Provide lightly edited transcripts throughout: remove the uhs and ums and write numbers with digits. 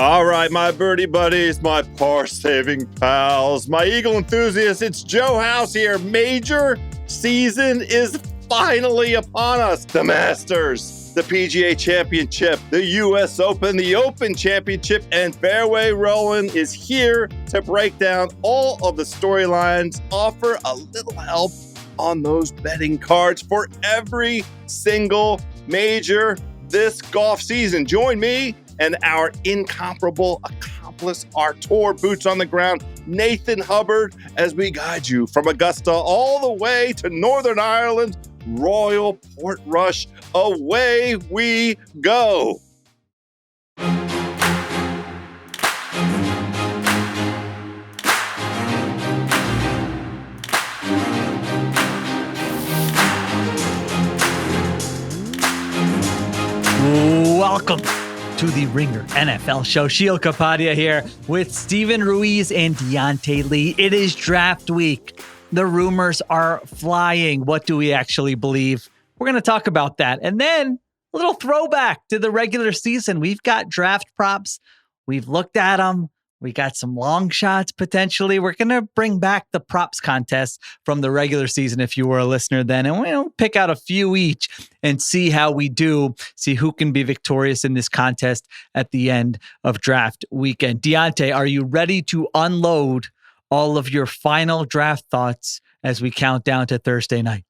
All right, my birdie buddies, my par-saving pals, my Eagle enthusiasts, it's Joe House here. Major season is finally upon us. The Masters, the PGA Championship, the US Open, the Open Championship, and Fairway Rolling is here to break down all of the storylines, offer a little help on those betting cards for every single major this golf season. Join me and our incomparable accomplice, our tour boots on the ground, Nathan Hubbard, as we guide you from Augusta all the way to Northern Ireland, Royal Portrush. Away we go. Welcome to the Ringer NFL show. Sheil Kapadia here with Steven Ruiz and Diante Lee. It is draft week. The rumors are flying. What do we actually believe? We're going to talk about that. And then a little throwback to the regular season. We've got draft props. We've looked at them. We got some long shots potentially. We're going to bring back the props contest from the regular season if you were a listener then. And we'll pick out a few each and see how we do, see who can be victorious in this contest at the end of draft weekend. Diante, are you ready to unload all of your final draft thoughts as we count down to Thursday night?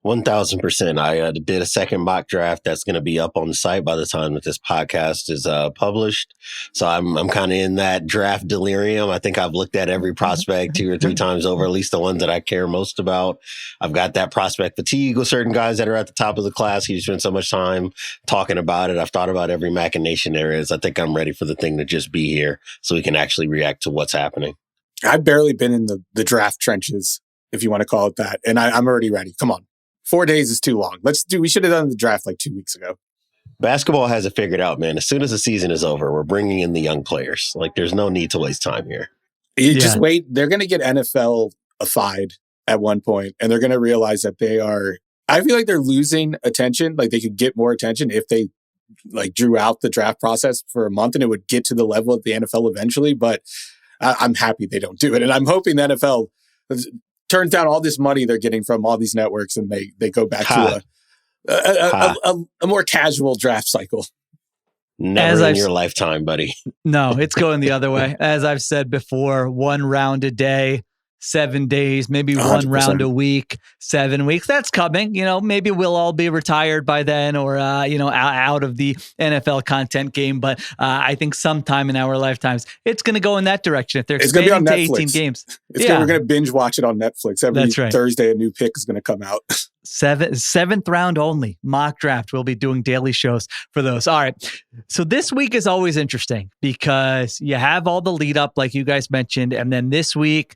1,000%. I did a second mock draft that's going to be up on the site by the time that this podcast is published. So I'm kind of in that draft delirium. I think I've looked at every prospect 2 or 3 times over, at least the ones that I care most about. I've got that prospect fatigue with certain guys that are at the top of the class. You spend so much time talking about it. I've thought about every machination there is. I think I'm ready for the thing to just be here so we can actually react to what's happening. I've barely been in the draft trenches, if you want to call it that. And I'm already ready. Come on. 4 days is too long. We should have done the draft like 2 weeks ago. Basketball has it figured out, man. As soon as the season is over, we're bringing in the young players. Like, there's no need to waste time here. Just wait. They're going to get NFL-ified at one point, and they're going to realize that I feel like they're losing attention. Like, they could get more attention if they drew out the draft process for a month, and it would get to the level of the NFL eventually. But I'm happy they don't do it. And I'm hoping the NFL turns down all this money they're getting from all these networks, and they go back to a more casual draft cycle. Never in your lifetime, buddy. No, it's going the other way. As I've said before, 1 round a day, 7 days, maybe 100%. 1 round a week, 7 weeks. That's coming. Maybe we'll all be retired by then or, out of the NFL content game. But I think sometime in our lifetimes, it's going to go in that direction. If they're expanding to 18 games. We're going to binge watch it on Netflix. Every Thursday, a new pick is going to come out. Seventh round only mock draft. We'll be doing daily shows for those. All right. So this week is always interesting because you have all the lead up, like you guys mentioned. And then this week,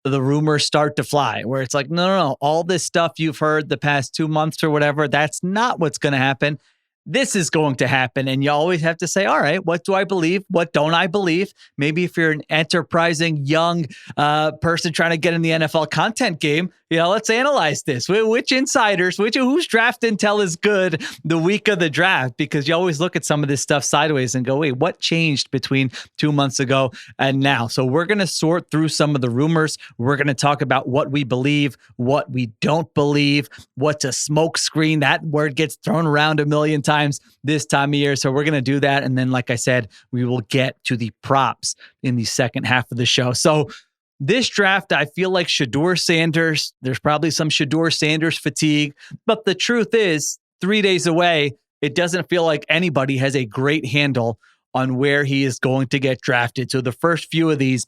the rumors start to fly where it's like, no. All this stuff you've heard the past 2 months or whatever, that's not what's going to happen. This is going to happen. And you always have to say, all right, what do I believe? What don't I believe? Maybe if you're an enterprising young person trying to get in the NFL content game, let's analyze this. Which insiders, whose draft intel is good the week of the draft? Because you always look at some of this stuff sideways and go, wait, what changed between 2 months ago and now? So we're going to sort through some of the rumors. We're going to talk about what we believe, what we don't believe, what's a smoke screen. That word gets thrown around a million times this time of year. So we're going to do that. And then, like I said, we will get to the props in the second half of the show. So this draft, I feel like Shedeur Sanders, there's probably some Shedeur Sanders fatigue, but the truth is 3 days away, it doesn't feel like anybody has a great handle on where he is going to get drafted. So the first few of these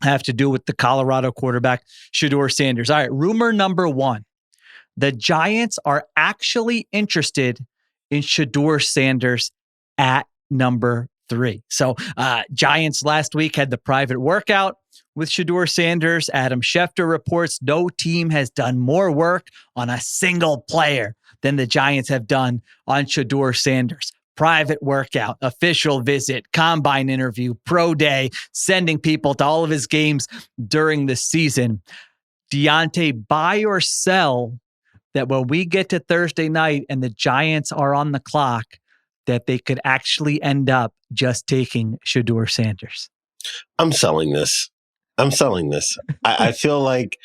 have to do with the Colorado quarterback, Shedeur Sanders. All right, rumor number 1. The Giants are actually interested in Shedeur Sanders at number 3. So Giants last week had the private workout with Shedeur Sanders. Adam Schefter reports no team has done more work on a single player than the Giants have done on Shedeur Sanders. Private workout, official visit, combine interview, pro day, sending people to all of his games during the season. Diante, buy or sell that when we get to Thursday night and the Giants are on the clock, that they could actually end up just taking Shedeur Sanders? I'm selling this. I feel like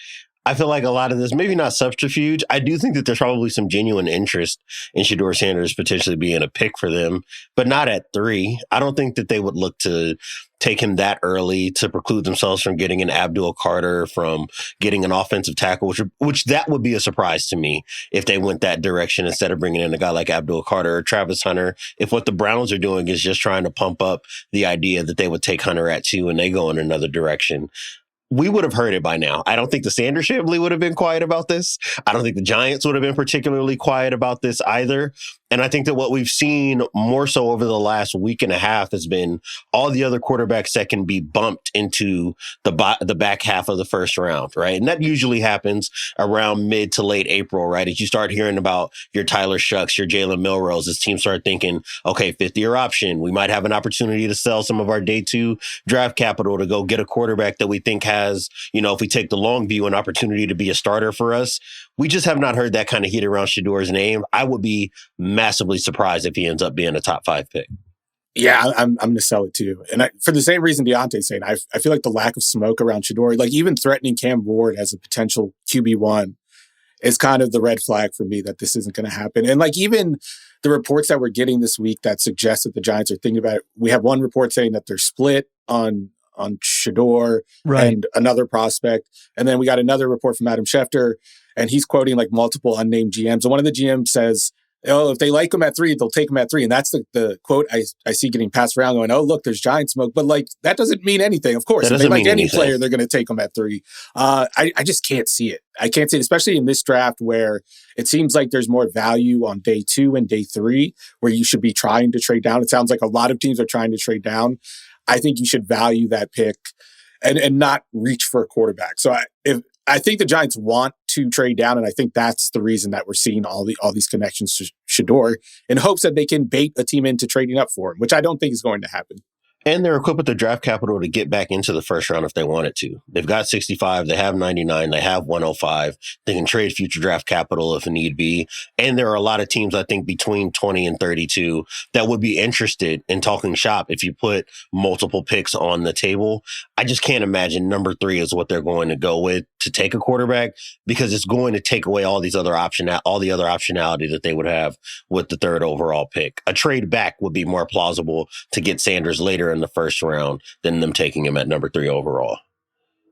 a lot of this, maybe not subterfuge. I do think that there's probably some genuine interest in Shedeur Sanders potentially being a pick for them, but not at 3. I don't think that they would look to take him that early to preclude themselves from getting an Abdul Carter, from getting an offensive tackle, which that would be a surprise to me if they went that direction instead of bringing in a guy like Abdul Carter or Travis Hunter. If what the Browns are doing is just trying to pump up the idea that they would take Hunter at 2 and they go in another direction, we would have heard it by now. I don't think the Sanders family would have been quiet about this. I don't think the Giants would have been particularly quiet about this either. And I think that what we've seen more so over the last week and a half has been all the other quarterbacks that can be bumped into the back half of the first round, right? And that usually happens around mid to late April, right? As you start hearing about your Tyler Shucks, your Jalen Milrose, as teams start thinking, okay, 5th-year option, we might have an opportunity to sell some of our day 2 draft capital to go get a quarterback that we think has, if we take the long view, an opportunity to be a starter for us. We just have not heard that kind of heat around Shedeur's name. I would be massively surprised if he ends up being a top 5 pick. Yeah, I'm going to sell it too. And for the same reason Diante's saying, I feel like the lack of smoke around Shedeur, like even threatening Cam Ward as a potential QB1 is kind of the red flag for me that this isn't going to happen. And like even the reports that we're getting this week that suggest that the Giants are thinking about it, we have one report saying that they're split on Shedeur and another prospect. And then we got another report from Adam Schefter, and he's quoting like multiple unnamed GMs. And one of the GMs says, if they like him at 3, they'll take him at 3. And that's the quote I see getting passed around going, oh, look, there's Giant smoke. But like, that doesn't mean anything. Of course, if they like any player, they're going to take him at 3. I just can't see it. I can't see it, especially in this draft where it seems like there's more value on day 2 and day 3 where you should be trying to trade down. It sounds like a lot of teams are trying to trade down. I think you should value that pick and not reach for a quarterback. So I think the Giants want to trade down, and I think that's the reason that we're seeing all these connections to Shedeur in hopes that they can bait a team into trading up for him, which I don't think is going to happen. And they're equipped with the draft capital to get back into the first round if they wanted to. They've got 65, they have 99, they have 105. They can trade future draft capital if need be. And there are a lot of teams, I think, between 20 and 32 that would be interested in talking shop if you put multiple picks on the table. I just can't imagine number 3 is what they're going to go with to take a quarterback, because it's going to take away all the other optionality that they would have with the 3rd overall pick. A trade back would be more plausible to get Sanders later in the first round than them taking him at number 3 overall.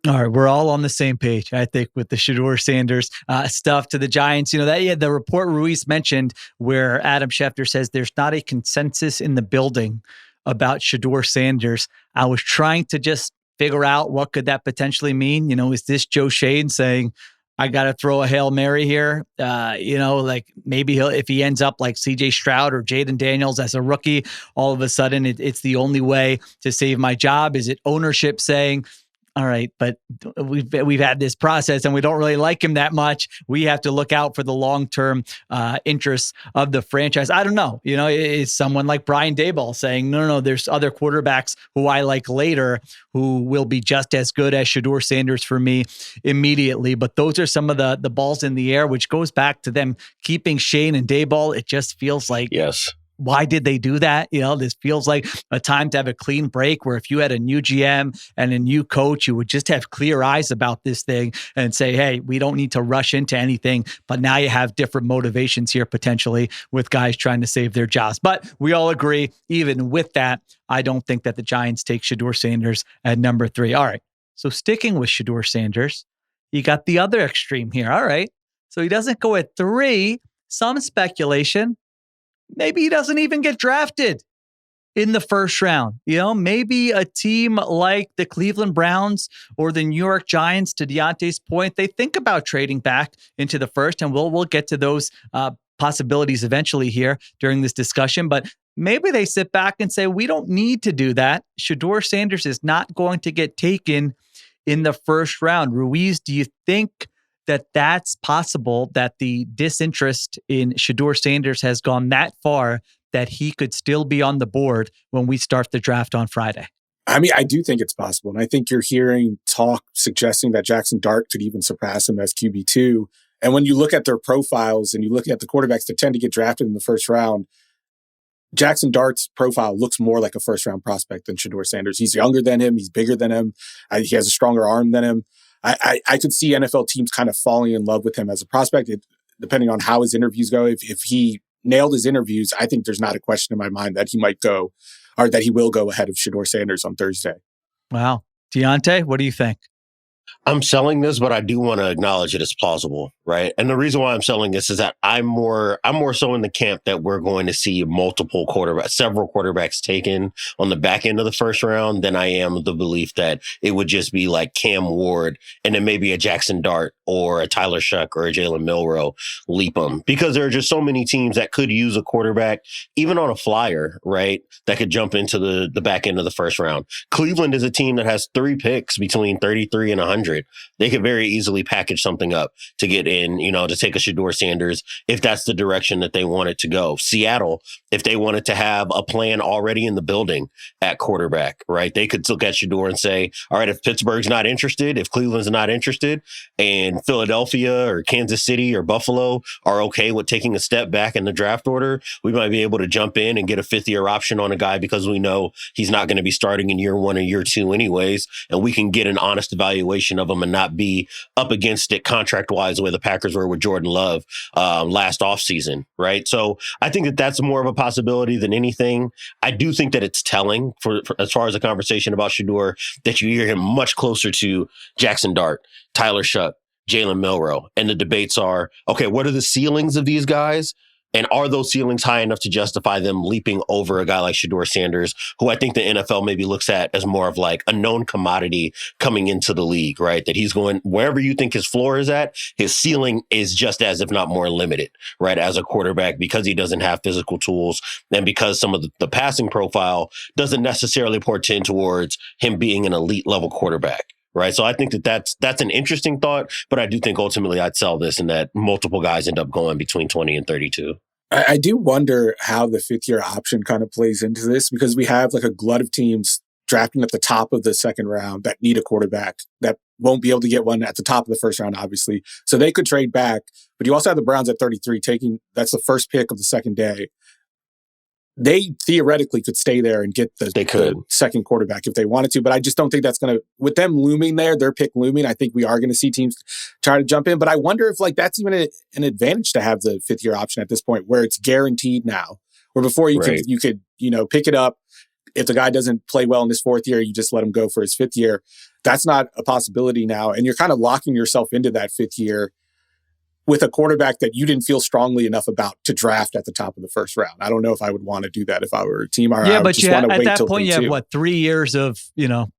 All right, we're all on the same page, I think, with the Shedeur Sanders stuff to the Giants. The report Ruiz mentioned where Adam Schefter says there's not a consensus in the building about Shedeur Sanders. I was trying to just figure out what could that potentially mean. Is this Joe Schoen saying, I got to throw a Hail Mary here? Like maybe if he ends up like CJ Stroud or Jaden Daniels as a rookie, all of a sudden it's the only way to save my job. Is it ownership saying, all right, but we've had this process and we don't really like him that much. We have to look out for the long-term interests of the franchise. I don't know. Is someone like Brian Daboll saying, no, there's other quarterbacks who I like later who will be just as good as Shedeur Sanders for me immediately. But those are some of the balls in the air, which goes back to them keeping Shane and Daboll. It just feels like, yes. Why did they do that? This feels like a time to have a clean break where if you had a new GM and a new coach, you would just have clear eyes about this thing and say, hey, we don't need to rush into anything. But now you have different motivations here potentially with guys trying to save their jobs. But we all agree, even with that, I don't think that the Giants take Shedeur Sanders at number 3. All right. So sticking with Shedeur Sanders, you got the other extreme here. All right. So he doesn't go at 3. Some speculation. Maybe he doesn't even get drafted in the first round. Maybe a team like the Cleveland Browns or the New York Giants, to Diante's point, they think about trading back into the first, and we'll get to those possibilities eventually here during this discussion. But maybe they sit back and say, we don't need to do that. Shedeur Sanders is not going to get taken in the first round. Ruiz, do you think that's possible, that the disinterest in Shedeur Sanders has gone that far that he could still be on the board when we start the draft on Friday? I mean, I do think it's possible. And I think you're hearing talk suggesting that Jackson Dart could even surpass him as QB2. And when you look at their profiles and you look at the quarterbacks that tend to get drafted in the first round, Jackson Dart's profile looks more like a first-round prospect than Shedeur Sanders. He's younger than him. He's bigger than him. He has a stronger arm than him. I could see NFL teams kind of falling in love with him as a prospect, depending on how his interviews go. If he nailed his interviews, I think there's not a question in my mind that he might go, or that he will go ahead of Shedeur Sanders on Thursday. Wow. Diante, what do you think? I'm selling this, but I do want to acknowledge it as plausible, right? And the reason why I'm selling this is that I'm more so in the camp that we're going to see several quarterbacks taken on the back end of the first round than I am the belief that it would just be like Cam Ward and then maybe a Jackson Dart or a Tyler Shuck or a Jalen Milroe leap them, because there are just so many teams that could use a quarterback, even on a flyer, right? That could jump into the back end of the first round. Cleveland is a team that has 3 picks between 33 and 100. They could very easily package something up to get in, to take a Shedeur Sanders if that's the direction that they want it to go. Seattle, if they wanted to have a plan already in the building at quarterback, right? They could look at Shedeur and say, all right, if Pittsburgh's not interested, if Cleveland's not interested, and Philadelphia or Kansas City or Buffalo are okay with taking a step back in the draft order, we might be able to jump in and get a 5th-year option on a guy because we know he's not going to be starting in year 1 or year 2 anyways, and we can get an honest evaluation of him and not be up against it contract-wise the way the Packers were with Jordan Love last offseason, right? So I think that that's more of a possibility than anything. I do think that it's telling for as far as the conversation about Shedeur that you hear him much closer to Jackson Dart, Tyler Shuck, Jalen Milroe. And the debates are, okay, what are the ceilings of these guys? And are those ceilings high enough to justify them leaping over a guy like Shedeur Sanders, who I think the NFL maybe looks at as more of like a known commodity coming into the league, right? That he's going wherever you think his floor is at, his ceiling is just as, if not more limited, right? As a quarterback, because he doesn't have physical tools and because some of the passing profile doesn't necessarily portend towards him being an elite level quarterback. Right. So I think that's an interesting thought, but I do think ultimately I'd sell this and that multiple guys end up going between 20 and 32. I do wonder how the 5th-year option kind of plays into this, because we have like a glut of teams drafting at the top of the second round that need a quarterback that won't be able to get one at the top of the first round, obviously. So they could trade back, but you also have the Browns at 33 that's the first pick of the second day. They theoretically could stay there and get the second quarterback if they wanted to, but I just don't think that's going to, with them looming there, their pick looming, I think we are going to see teams try to jump in. But I wonder if like that's even an advantage to have the 5th-year option at this point where it's guaranteed now, where before you could pick it up. If the guy doesn't play well in his 4th year, you just let him go for his 5th year. That's not a possibility now. And you're kind of locking yourself into that 5th year with a quarterback that you didn't feel strongly enough about to draft at the top of the first round. I don't know if I would want to do that if I were a team. Yeah, but at that point, you have 3 years of,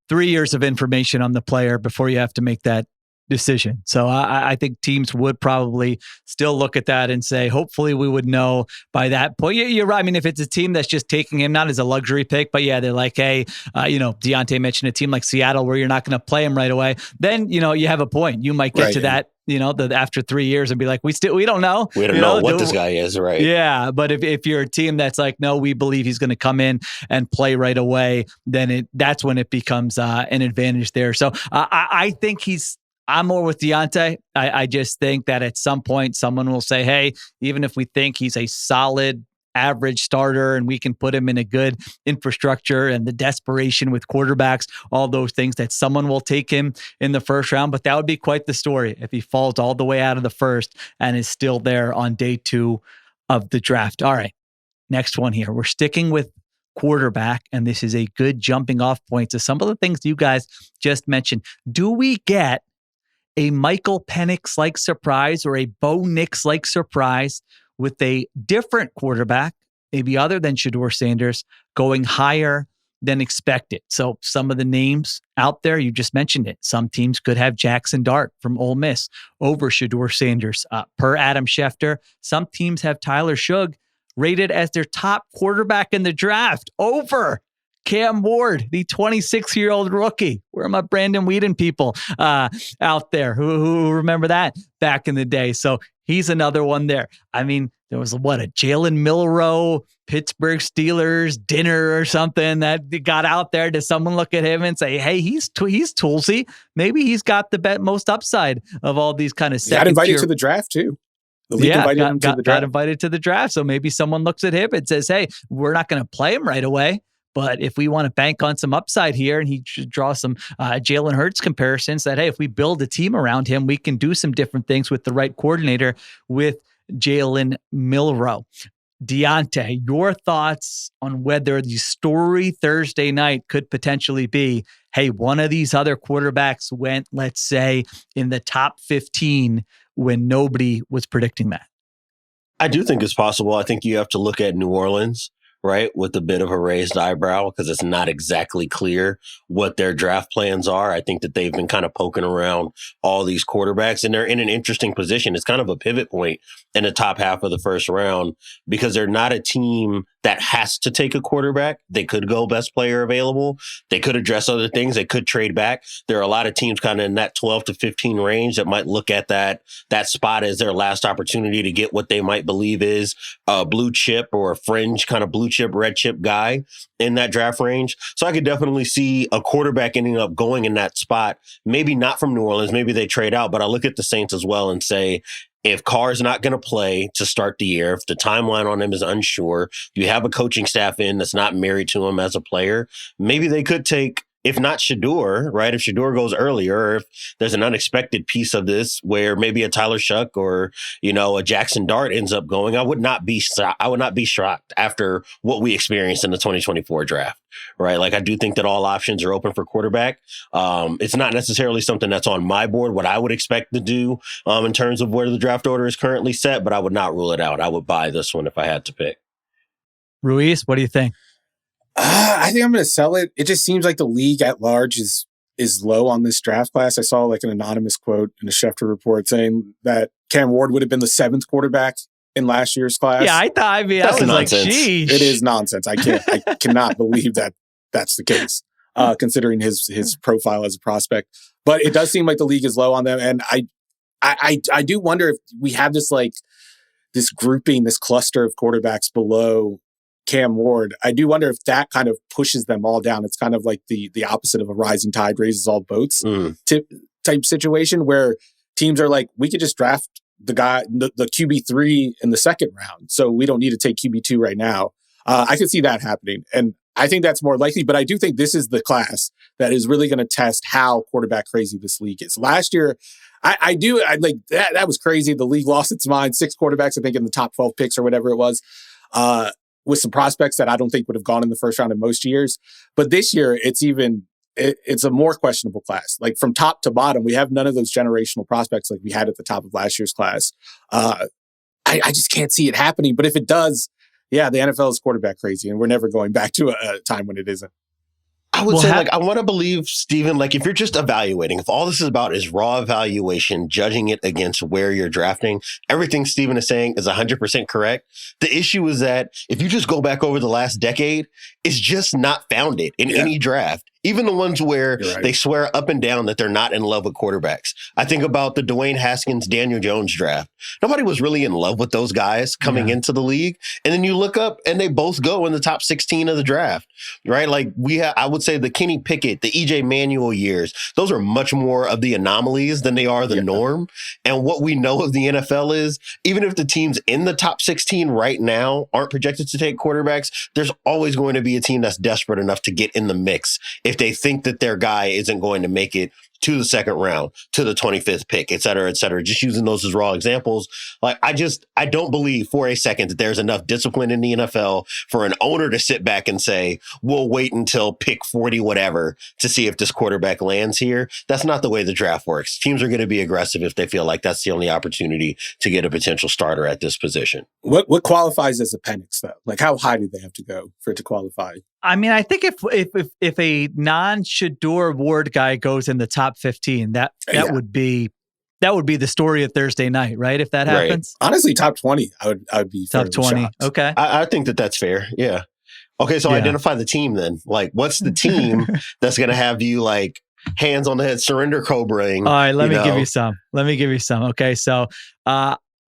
3 years of information on the player before you have to make that decision. So I think teams would probably still look at that and say, hopefully we would know by that point. You're right. I mean, if it's a team that's just taking him, not as a luxury pick, but yeah, they're like, hey, Diante mentioned a team like Seattle where you're not going to play him right away. Then, you have a point. You might get to that, after 3 years and be like, we don't know. We don't know what this guy is, right? Yeah. But if you're a team that's like, no, we believe he's going to come in and play right away, then that's when it becomes an advantage there. So I think I'm more with Diante. I just think that at some point someone will say, hey, even if we think he's a solid average starter and we can put him in a good infrastructure and the desperation with quarterbacks, all those things, that someone will take him in the first round. But that would be quite the story if he falls all the way out of the first and is still there on day 2 of the draft. All right, next one here. We're sticking with quarterback, and this is a good jumping off point to some of the things you guys just mentioned. Do we get a Michael Penix-like surprise or a Bo Nix-like surprise with a different quarterback, maybe other than Shedeur Sanders, going higher than expected? So some of the names out there, you just mentioned it. Some teams could have Jackson Dart from Ole Miss over Shedeur Sanders. Per Adam Schefter, some teams have Tyler Shuck rated as their top quarterback in the draft over Cam Ward, the 26-year-old rookie. Where are my Brandon Whedon people out there who remember that back in the day? So he's another one there. I mean, there was a Jalen Milroe, Pittsburgh Steelers dinner or something that got out there. Does someone look at him and say, hey, he's toolsy. Maybe he's got the most upside of all these kind of second. Got invited to the draft too. The league invited him to the draft. Got invited to the draft. So maybe someone looks at him and says, hey, we're not going to play him right away, but if we want to bank on some upside here, and he should draw some Jalen Hurts comparisons that, hey, if we build a team around him, we can do some different things with the right coordinator with Jalen Milroe. Diante, your thoughts on whether the story Thursday night could potentially be, hey, one of these other quarterbacks went, let's say, in the top 15 when nobody was predicting that? I do think it's possible. I think you have to look at New Orleans, right, with a bit of a raised eyebrow because it's not exactly clear what their draft plans are. I think that they've been kind of poking around all these quarterbacks, and they're in an interesting position. It's kind of a pivot point in the top half of the first round because they're not a team that has to take a quarterback. They could go best player available. They could address other things. They could trade back. There are a lot of teams kind of in that 12 to 15 range that might look at that spot as their last opportunity to get what they might believe is a blue chip or a fringe kind of blue chip, red chip guy in that draft range. So I could definitely see a quarterback ending up going in that spot. Maybe not from New Orleans. Maybe they trade out, but I look at the Saints as well and say, if Carr's not going to play to start the year, if the timeline on him is unsure, you have a coaching staff in that's not married to him as a player, maybe they could take, if not Shedeur, right? If Shedeur goes earlier, or if there's an unexpected piece of this where maybe a Tyler Shuck or, a Jackson Dart ends up going, I would not be shocked after what we experienced in the 2024 draft, right? Like, I do think that all options are open for quarterback. It's not necessarily something that's on my board, what I would expect to do in terms of where the draft order is currently set, but I would not rule it out. I would buy this one if I had to pick. Ruiz, what do you think? I think I'm going to sell it. It just seems like the league at large is low on this draft class. I saw like an anonymous quote in a Schefter report saying that Cam Ward would have been the 7th quarterback in last year's class. Yeah, I was like, sheesh. It is nonsense. I cannot believe that that's the case, considering his profile as a prospect. But it does seem like the league is low on them. And I do wonder if we have this grouping, this cluster of quarterbacks below Cam Ward. I do wonder if that kind of pushes them all down. It's kind of like the opposite of a rising tide raises all boats type situation where teams are like, we could just draft the guy, the QB3 in the second round. So we don't need to take QB2 right now. I could see that happening. And I think that's more likely, but I do think this is the class that is really going to test how quarterback crazy this league is. Last year, I like that was crazy. The league lost its mind. 6 quarterbacks, I think, in the top 12 picks or whatever it was. With some prospects that I don't think would have gone in the first round in most years. But this year, it's a more questionable class. Like from top to bottom, we have none of those generational prospects like we had at the top of last year's class. I just can't see it happening. But if it does, yeah, the NFL is quarterback crazy, and we're never going back to a time when it isn't. I would say, I want to believe, Stephen, like if you're just evaluating, if all this is about is raw evaluation, judging it against where you're drafting, everything Stephen is saying is 100% correct. The issue is that if you just go back over the last decade, it's just not founded in any draft. Even the ones where they swear up and down that they're not in love with quarterbacks. I think about the Dwayne Haskins, Daniel Jones draft. Nobody was really in love with those guys coming into the league. And then you look up and they both go in the top 16 of the draft, right? Like I would say the Kenny Pickett, the EJ Manuel years, those are much more of the anomalies than they are the norm. And what we know of the NFL is even if the teams in the top 16 right now aren't projected to take quarterbacks, there's always going to be a team that's desperate enough to get in the mix if they think that their guy isn't going to make it to the second round, to the 25th pick, et cetera, just using those as raw examples. Like, I don't believe for a second that there's enough discipline in the NFL for an owner to sit back and say, we'll wait until pick 40, whatever, to see if this quarterback lands here. That's not the way the draft works. Teams are going to be aggressive if they feel like that's the only opportunity to get a potential starter at this position. What qualifies as appendix, though? Like, how high do they have to go for it to qualify? I mean, I think if a non-Shedeur Ward guy goes in the top 15, that would be the story of Thursday night, right? If that happens, honestly, top 20, I would be top 20. Shocked. Okay, I think that's fair. Yeah. Okay, so identify the team then. Like, what's the team that's going to have you like hands on the head, surrender cobraing? All right, let me give you some. Okay, so.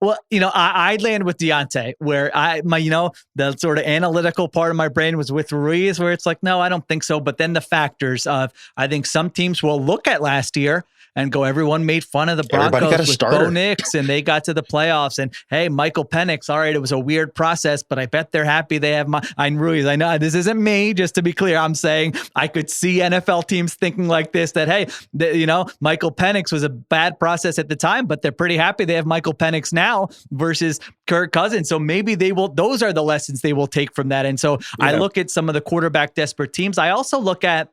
Well, I land with Diante, where the sort of analytical part of my brain was with Ruiz, where it's like, no, I don't think so. But then the factors of, I think some teams will look at last year and go. Everyone made fun of the Everybody got Broncos a with starter. Bo Nix, and they got to the playoffs. And hey, Michael Penix, all right, it was a weird process, but I bet they're happy they have Ruiz. I know this isn't me, just to be clear. I'm saying I could see NFL teams thinking like this, that, hey, Michael Penix was a bad process at the time, but they're pretty happy they have Michael Penix now versus Kirk Cousins. So maybe those are the lessons they will take from that. And so I look at some of the quarterback desperate teams. I also look at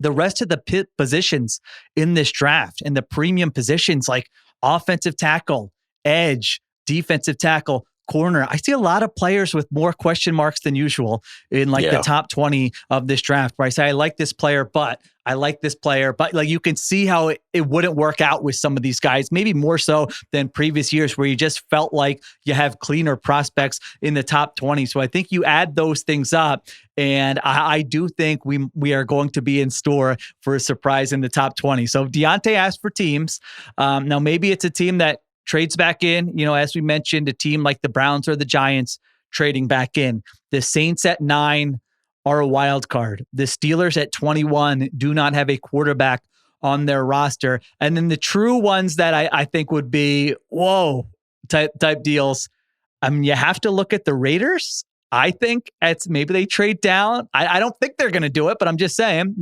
the rest of the positions in this draft and the premium positions like offensive tackle, edge, defensive tackle, corner. I see a lot of players with more question marks than usual in the top 20 of this draft, where I say, I like this player, but I like this player, but you can see how it wouldn't work out with some of these guys, maybe more so than previous years where you just felt like you have cleaner prospects in the top 20. So I think you add those things up, and I do think we are going to be in store for a surprise in the top 20. So Diante asked for teams. Now maybe it's a team that trades back in, as we mentioned, a team like the Browns or the Giants trading back in. The Saints at 9 are a wild card. The Steelers at 21 do not have a quarterback on their roster. And then the true ones that I think would be, whoa, type deals. You have to look at the Raiders. I think maybe they trade down. I don't think they're going to do it, but I'm just saying,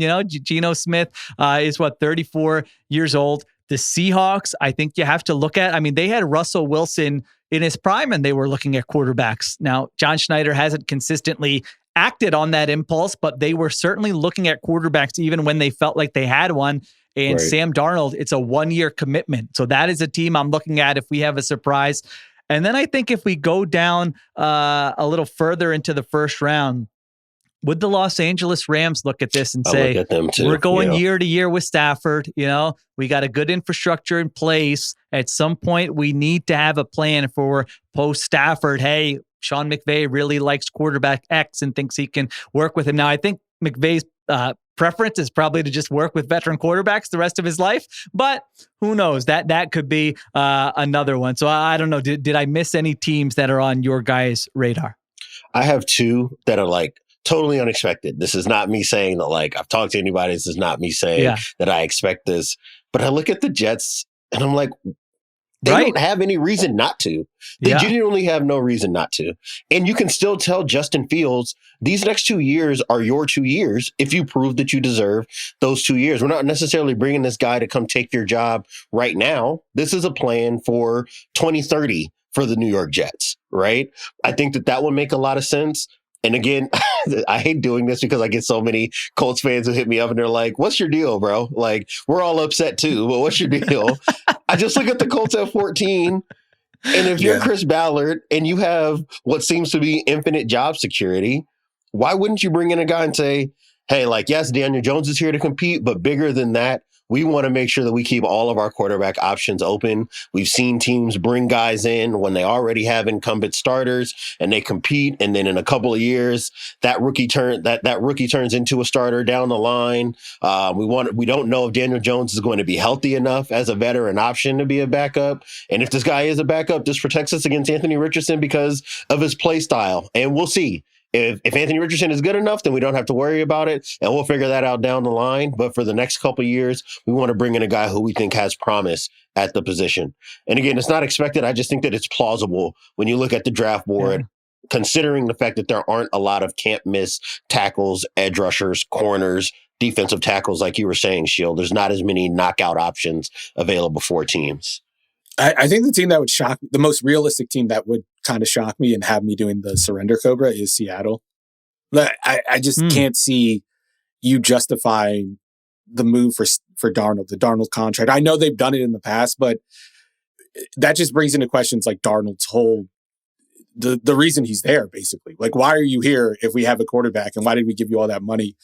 Geno Smith is 34 years old. The Seahawks, I think you have to look at. They had Russell Wilson in his prime, and they were looking at quarterbacks. Now, John Schneider hasn't consistently acted on that impulse, but they were certainly looking at quarterbacks even when they felt like they had one. And Right. Sam Darnold, it's a 1-year commitment. So that is a team I'm looking at if we have a surprise. And then I think if we go down a little further into the first round, would the Los Angeles Rams look at this and say, look at them too, we're going year to year with Stafford, we got a good infrastructure in place. At some point, we need to have a plan for post Stafford. Hey, Sean McVay really likes quarterback X and thinks he can work with him. Now, I think McVay's preference is probably to just work with veteran quarterbacks the rest of his life, but who knows? That could be another one. So I don't know. Did I miss any teams that are on your guys' radar? I have two that are totally unexpected. This is not me saying that I've talked to anybody. This is not me saying that I expect this. But I look at the Jets and I'm like, they don't have any reason not to. They genuinely have no reason not to. And you can still tell Justin Fields, these next 2 years are your 2 years if you prove that you deserve those 2 years. We're not necessarily bringing this guy to come take your job right now. This is a plan for 2030 for the New York Jets, right? I think that would make a lot of sense. And again, I hate doing this because I get so many Colts fans who hit me up and they're like, what's your deal, bro? We're all upset too, but what's your deal? I just look at the Colts at 14. And if you're Chris Ballard and you have what seems to be infinite job security, why wouldn't you bring in a guy and say, hey, yes, Daniel Jones is here to compete, but bigger than that, we want to make sure that we keep all of our quarterback options open. We've seen teams bring guys in when they already have incumbent starters and they compete. And then in a couple of years, that rookie turns into a starter down the line. We don't know if Daniel Jones is going to be healthy enough as a veteran option to be a backup. And if this guy is a backup, this protects us against Anthony Richardson because of his play style. And we'll see. If Anthony Richardson is good enough, then we don't have to worry about it, and we'll figure that out down the line. But for the next couple of years, we want to bring in a guy who we think has promise at the position. And again, it's not expected. I just think that it's plausible when you look at the draft board, considering the fact that there aren't a lot of can't miss tackles, edge rushers, corners, defensive tackles, like you were saying, Shiel. There's not as many knockout options available for teams. I think the team that would shock, the most realistic team that would kind of shock me and have me doing the surrender Cobra is Seattle. I just can't see you justifying the move for Darnold, the Darnold contract. I know they've done it in the past, but that just brings into questions like Darnold's whole, the reason he's there, basically. Why are you here if we have a quarterback, and why did we give you all that money?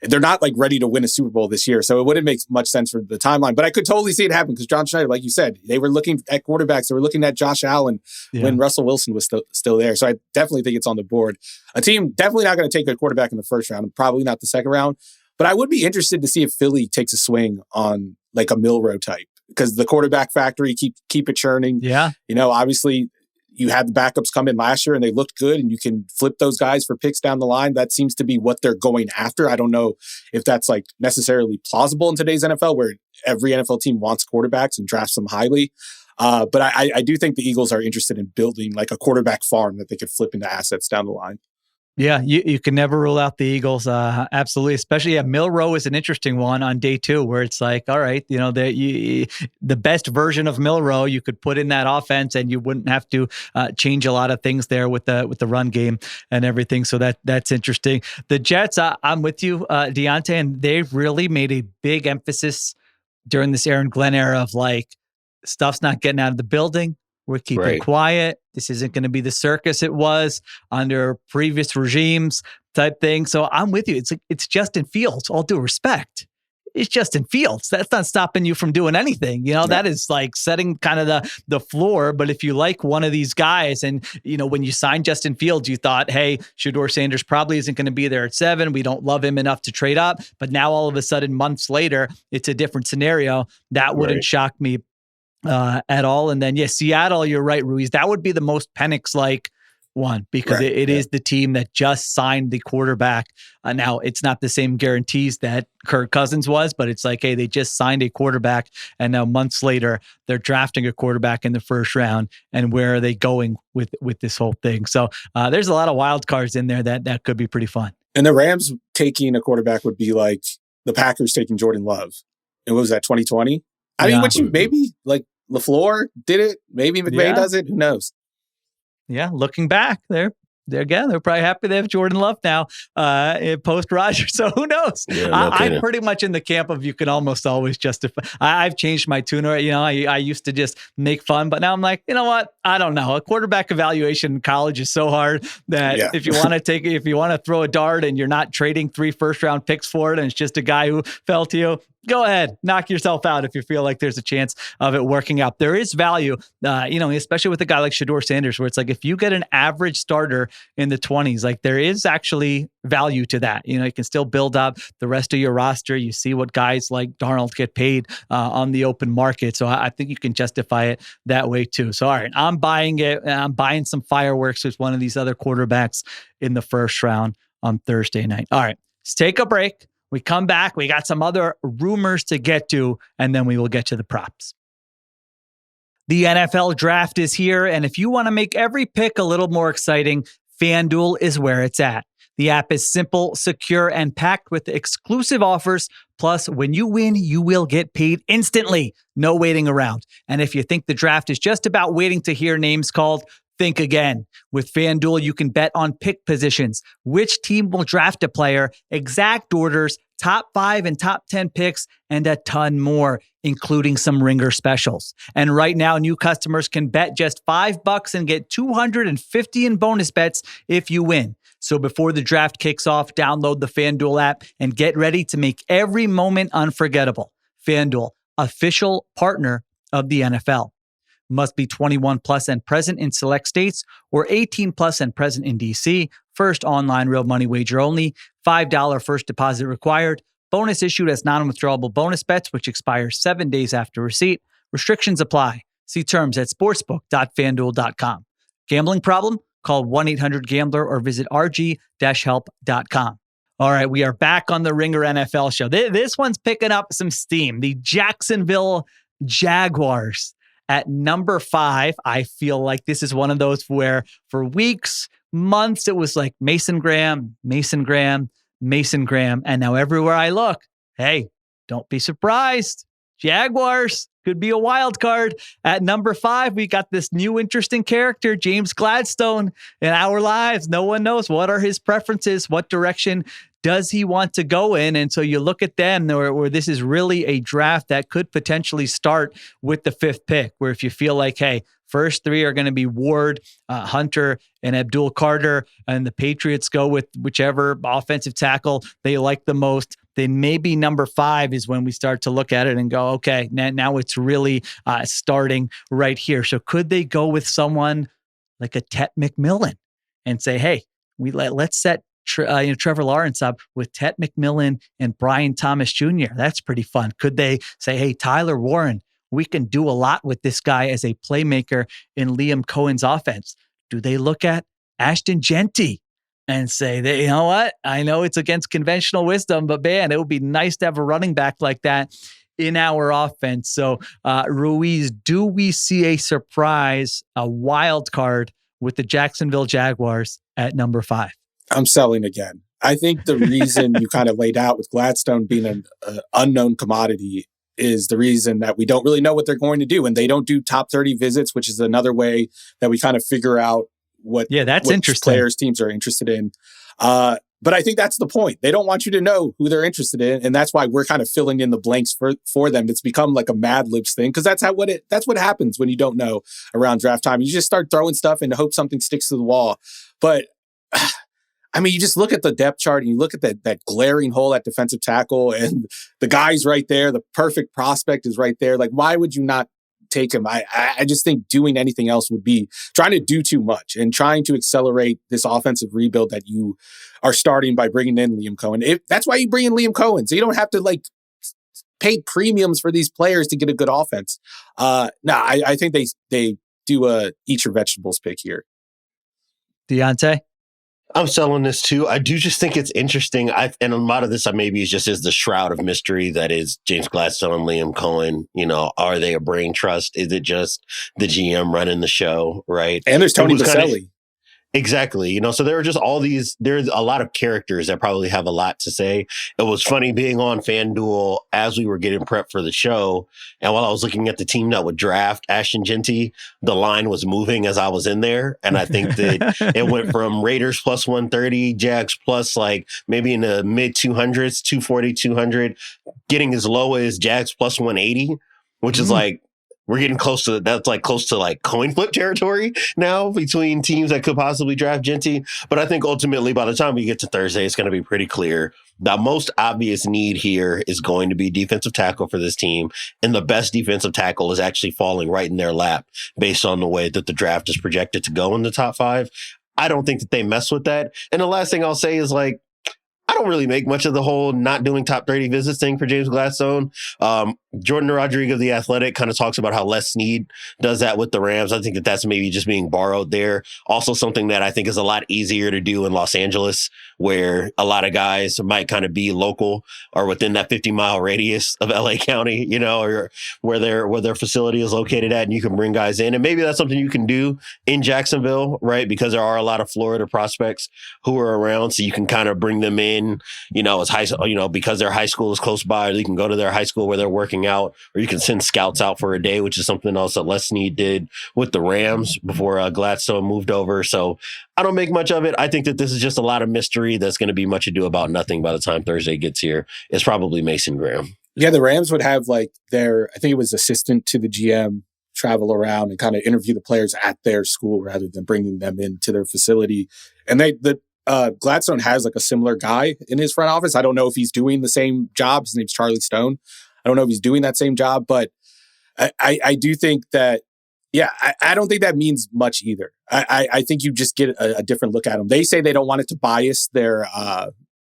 They're not ready to win a Super Bowl this year. So it wouldn't make much sense for the timeline, but I could totally see it happen because John Schneider, like you said, they were looking at quarterbacks. They were looking at Josh Allen when Russell Wilson was still there. So I definitely think it's on the board. A team definitely not going to take a quarterback in the first round, probably not the second round, but I would be interested to see if Philly takes a swing on a Milroe type because the quarterback factory, keep it churning. Yeah. Obviously you had the backups come in last year and they looked good and you can flip those guys for picks down the line. That seems to be what they're going after. I don't know if that's like necessarily plausible in today's NFL where every NFL team wants quarterbacks and drafts them highly. But I do think the Eagles are interested in building like a quarterback farm that they could flip into assets down the line. Yeah, you can never rule out the Eagles. Absolutely. Especially, Milroe is an interesting one on day 2 where it's like, all right, the best version of Milroe you could put in that offense and you wouldn't have to change a lot of things there with the run game and everything. So that's interesting. The Jets, I'm with you, Diante, and they've really made a big emphasis during this Aaron Glenn era of like, stuff's not getting out of the building. We're keeping quiet. This isn't going to be the circus it was under previous regimes type thing. So I'm with you. It's Justin Fields, all due respect. It's Justin Fields. That's not stopping you from doing anything. That is like setting kind of the floor. But if you like one of these guys and, when you signed Justin Fields, you thought, hey, Shedeur Sanders probably isn't going to be there at 7. We don't love him enough to trade up. But now all of a sudden, months later, it's a different scenario. That wouldn't shock me at all. And then, Seattle, you're right, Ruiz. That would be the most Penix-like one because it is the team that just signed the quarterback. Now, it's not the same guarantees that Kirk Cousins was, but it's like, hey, they just signed a quarterback, and now months later, they're drafting a quarterback in the first round. And where are they going with this whole thing? So there's a lot of wild cards in there that could be pretty fun. And the Rams taking a quarterback would be like the Packers taking Jordan Love. And what was that, 2020? I mean, which maybe like LaFleur did it. Maybe McVay does it. Who knows? Yeah, looking back, they're probably happy they have Jordan Love now post Rodgers. So who knows? Yeah, I'm pretty much in the camp of you can almost always justify. I've changed my tune. I used to just make fun, but now I'm like, you know what? I don't know. A quarterback evaluation in college is so hard that if you want to throw a dart and you're not trading 3 first-round picks for it, and it's just a guy who fell to you, go ahead, knock yourself out if you feel like there's a chance of it working out. There is value, especially with a guy like Shedeur Sanders, where it's like if you get an average starter in the 20s, like there is actually value to that. You can still build up the rest of your roster. You see what guys like Darnold get paid on the open market. So I think you can justify it that way too. So, all right, I'm buying it. I'm buying some fireworks with one of these other quarterbacks in the first round on Thursday night. All right, let's take a break. We come back, we got some other rumors to get to, and then we will get to the props. The NFL draft is here, and if you want to make every pick a little more exciting, FanDuel is where it's at. The app is simple, secure, and packed with exclusive offers. Plus, when you win, you will get paid instantly. No waiting around. And if you think the draft is just about waiting to hear names called, think again. With FanDuel, you can bet on pick positions, which team will draft a player, exact orders, top 5 and top 10 picks, and a ton more, including some ringer specials. And right now, new customers can bet just $5 and get $250 in bonus bets if you win. So before the draft kicks off, download the FanDuel app and get ready to make every moment unforgettable. FanDuel, official partner of the NFL. Must be 21 plus and present in select states or 18 plus and present in DC. First online real money wager only. $5 first deposit required. Bonus issued as non-withdrawable bonus bets, which expires 7 days after receipt. Restrictions apply. See terms at sportsbook.fanduel.com. Gambling problem? Call 1-800-GAMBLER or visit rg-help.com. All right, we are back on the Ringer NFL show. This one's picking up some steam. The Jacksonville Jaguars. At number 5, I feel like this is one of those where for weeks, months, it was like Mason Graham. And now everywhere I look, hey, don't be surprised. Jaguars could be a wild card. At number 5, we got this new interesting character, James Gladstone, in our lives. No one knows what are his preferences, what direction does he want to go in? And so you look at them where this is really a draft that could potentially start with the 5th pick, where if you feel like, hey, first 3 are going to be Ward, Hunter, and Abdul Carter, and the Patriots go with whichever offensive tackle they like the most, then maybe number 5 is when we start to look at it and go, okay, now it's really starting right here. So could they go with someone like a Tet McMillan and say, hey, let's set Trevor Lawrence up with Tet McMillan and Brian Thomas Jr.? That's pretty fun. Could they say, hey, Tyler Warren, we can do a lot with this guy as a playmaker in Liam Cohen's offense. Do they look at Ashton Jeanty and say, you know what? I know it's against conventional wisdom, but man, it would be nice to have a running back like that in our offense. So Ruiz, do we see a surprise, a wild card with the Jacksonville Jaguars at number 5? I'm selling again. I think the reason you kind of laid out with Gladstone being an unknown commodity is the reason that we don't really know what they're going to do. And they don't do top 30 visits, which is another way that we kind of figure out what interesting players teams are interested in. But I think that's the point. They don't want you to know who they're interested in. And that's why we're kind of filling in the blanks for them. It's become like a Mad Libs thing, because that's what happens when you don't know around draft time. You just start throwing stuff and hope something sticks to the wall. But I mean, you just look at the depth chart and you look at that glaring hole at defensive tackle, and the guy's right there. The perfect prospect is right there. Like, why would you not take him? I just think doing anything else would be trying to do too much and trying to accelerate this offensive rebuild that you are starting by bringing in Liam Cohen. That's why you bring in Liam Cohen, so you don't have to like pay premiums for these players to get a good offense. I think they do a eat your vegetables pick here. Diante? I'm selling this too. I do just think it's interesting. And a lot of this maybe is just the shroud of mystery that is James Gladstone and Liam Cohen. You know, are they a brain trust? Is it just the GM running the show, right? And there's Tony Baselli. Exactly. You know, so there are just there's a lot of characters that probably have a lot to say. It was funny being on FanDuel as we were getting prepped for the show. And while I was looking at the team that would draft Ashton Jeanty, the line was moving as I was in there. And I think that it went from Raiders plus 130, Jags plus like maybe in the mid 200s, 240, 200, getting as low as Jags plus 180, which is like, we're getting close to coin flip territory now between teams that could possibly draft Jeanty. But I think ultimately by the time we get to Thursday, it's going to be pretty clear. The most obvious need here is going to be defensive tackle for this team. And the best defensive tackle is actually falling right in their lap based on the way that the draft is projected to go in the top 5. I don't think that they mess with that. And the last thing I'll say is like, I don't really make much of the whole not doing top 30 visits thing for James Gladstone. Jordan Rodriguez of The Athletic kind of talks about how Les Snead does that with the Rams. I think that that's maybe just being borrowed there. Also something that I think is a lot easier to do in Los Angeles, where a lot of guys might kind of be local or within that 50-mile radius of LA County, you know, or where their facility is located at, and you can bring guys in. And maybe that's something you can do in Jacksonville, right? Because there are a lot of Florida prospects who are around, so you can kind of bring them in, you know, because their high school is close by, or you can go to their high school where they're working out, or you can send scouts out for a day, which is something else that Les Snead did with the Rams before Gladstone moved over. So I don't make much of it. I think that this is just a lot of mystery that's going to be much ado about nothing by the time Thursday gets here. It's probably Mason Graham. Yeah, the Rams would have like I think it was assistant to the GM travel around and kind of interview the players at their school rather than bringing them into their facility. And Gladstone has like a similar guy in his front office. I don't know if he's doing the same job. His name's Charlie Stone. I don't know if he's doing that same job, but I do think that, I don't think that means much either. I think you just get a different look at them. They say they don't want it to bias their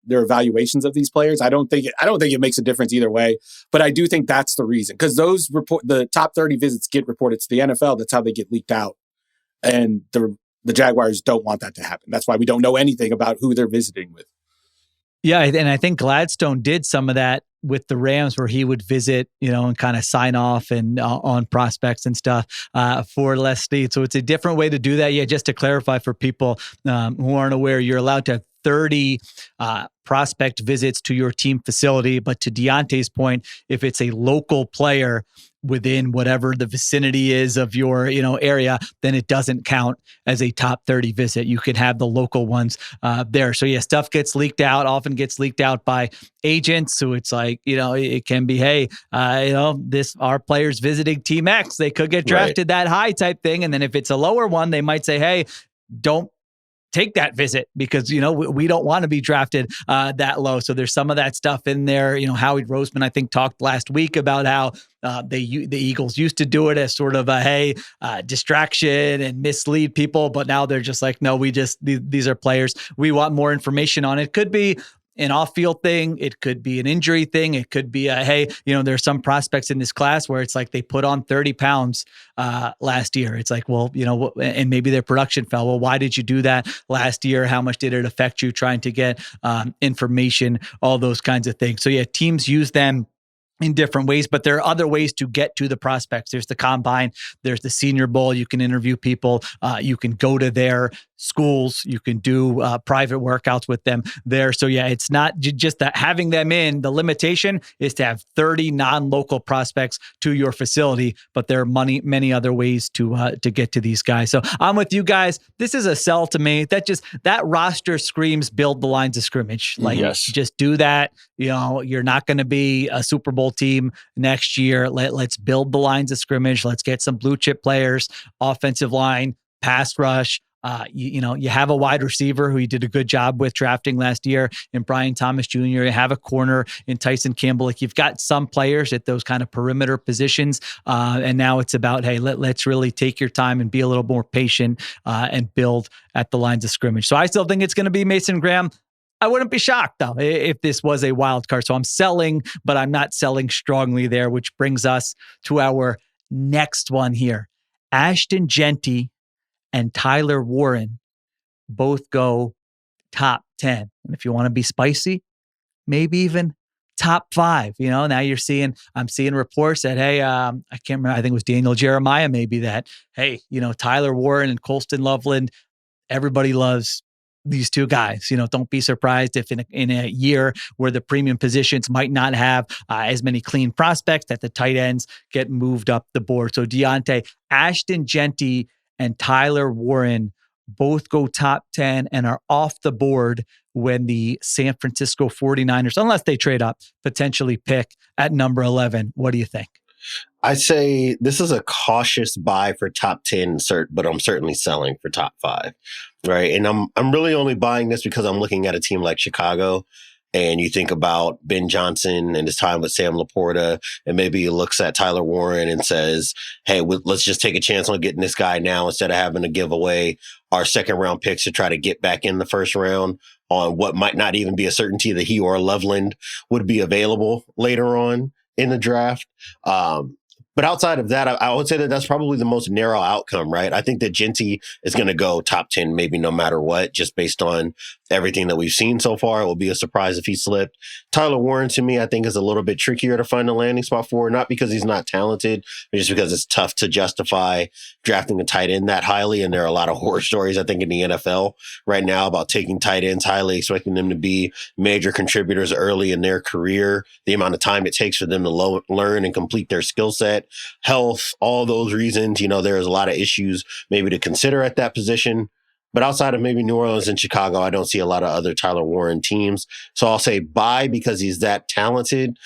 evaluations of these players. I don't think it makes a difference either way, but I do think that's the reason, because the top 30 visits get reported to the NFL. That's how they get leaked out. And the Jaguars don't want that to happen. That's why we don't know anything about who they're visiting with. Yeah, and I think Gladstone did some of that with the Rams, where he would visit, you know, and kind of sign off and on prospects and stuff for Les Snead. So it's a different way to do that. Yeah, just to clarify for people who aren't aware, you're allowed to have 30 prospect visits to your team facility. But to Diante's point, if it's a local player within whatever the vicinity is of your, you know, area, then it doesn't count as a top 30 visit. You can have the local ones there. So yeah, stuff gets leaked out, often gets leaked out by agents. So it's like, you know, it can be, hey, you know, our player's visiting Team X, they could get drafted that high type thing. And then if it's a lower one, they might say, hey, don't take that visit because, you know, we don't want to be drafted that low. So there's some of that stuff in there. You know, Howie Roseman, I think, talked last week about how the Eagles used to do it as sort of a, distraction and mislead people. But now they're just like, no, these are players we want more information on. It could be an off-field thing. It could be an injury thing. It could be hey, there's some prospects in this class where it's like they put on 30 pounds last year. It's like, well, and maybe their production fell. Well, why did you do that last year? How much did it affect you trying to get information, all those kinds of things. So yeah, teams use them in different ways, but there are other ways to get to the prospects. There's the combine, there's the Senior Bowl. You can interview people. You can go to their schools. You can do private workouts with them there. So yeah, it's not just that having them in. The limitation is to have 30 non-local prospects to your facility, but there are many other ways to get to these guys. So I'm with you guys. This is a sell to me. That roster screams build the lines of scrimmage. Like, just do that. You're not going to be a Super Bowl team next year. Let's build the lines of scrimmage. Let's get some blue chip players, offensive line, pass rush. You have a wide receiver who you did a good job with drafting last year in Brian Thomas Jr. You have a corner in Tyson Campbell. Like, you've got some players at those kind of perimeter positions. And now it's about, hey, let's really take your time and be a little more patient and build at the lines of scrimmage. So I still think it's going to be Mason Graham. I wouldn't be shocked, though, if this was a wild card. So I'm selling, but I'm not selling strongly there, which brings us to our next one here. Ashton Jeanty and Tyler Warren both go top 10. And if you want to be spicy, maybe even top 5. Now I'm seeing reports that, hey, I can't remember, I think it was Daniel Jeremiah, maybe that, hey, Tyler Warren and Colston Loveland, everybody loves these two guys. Don't be surprised if in a year where the premium positions might not have as many clean prospects, that the tight ends get moved up the board. So Diante, Ashton Jeanty, and Tyler Warren both go top 10 and are off the board when the San Francisco 49ers, unless they trade up, potentially pick at number 11. What do you think? I say this is a cautious buy for top 10, but I'm certainly selling for top 5, right? And I'm really only buying this because I'm looking at a team like Chicago, and you think about Ben Johnson and his time with Sam Laporta, and maybe he looks at Tyler Warren and says, hey, let's just take a chance on getting this guy now instead of having to give away our second round picks to try to get back in the first round on what might not even be a certainty that he or Loveland would be available later on in the draft. But outside of that, I would say that that's probably the most narrow outcome, right? I think that Jeanty is going to go top 10, maybe no matter what, just based on everything that we've seen so far. It will be a surprise if he slipped. Tyler Warren, to me, I think is a little bit trickier to find a landing spot for, not because he's not talented, but just because it's tough to justify drafting a tight end that highly. And there are a lot of horror stories, I think, in the NFL right now about taking tight ends highly, expecting them to be major contributors early in their career, the amount of time it takes for them to learn and complete their skill set, health, all those reasons. There's a lot of issues maybe to consider at that position. But outside of maybe New Orleans and Chicago, I don't see a lot of other Tyler Warren teams. So I'll say buy because he's that talented,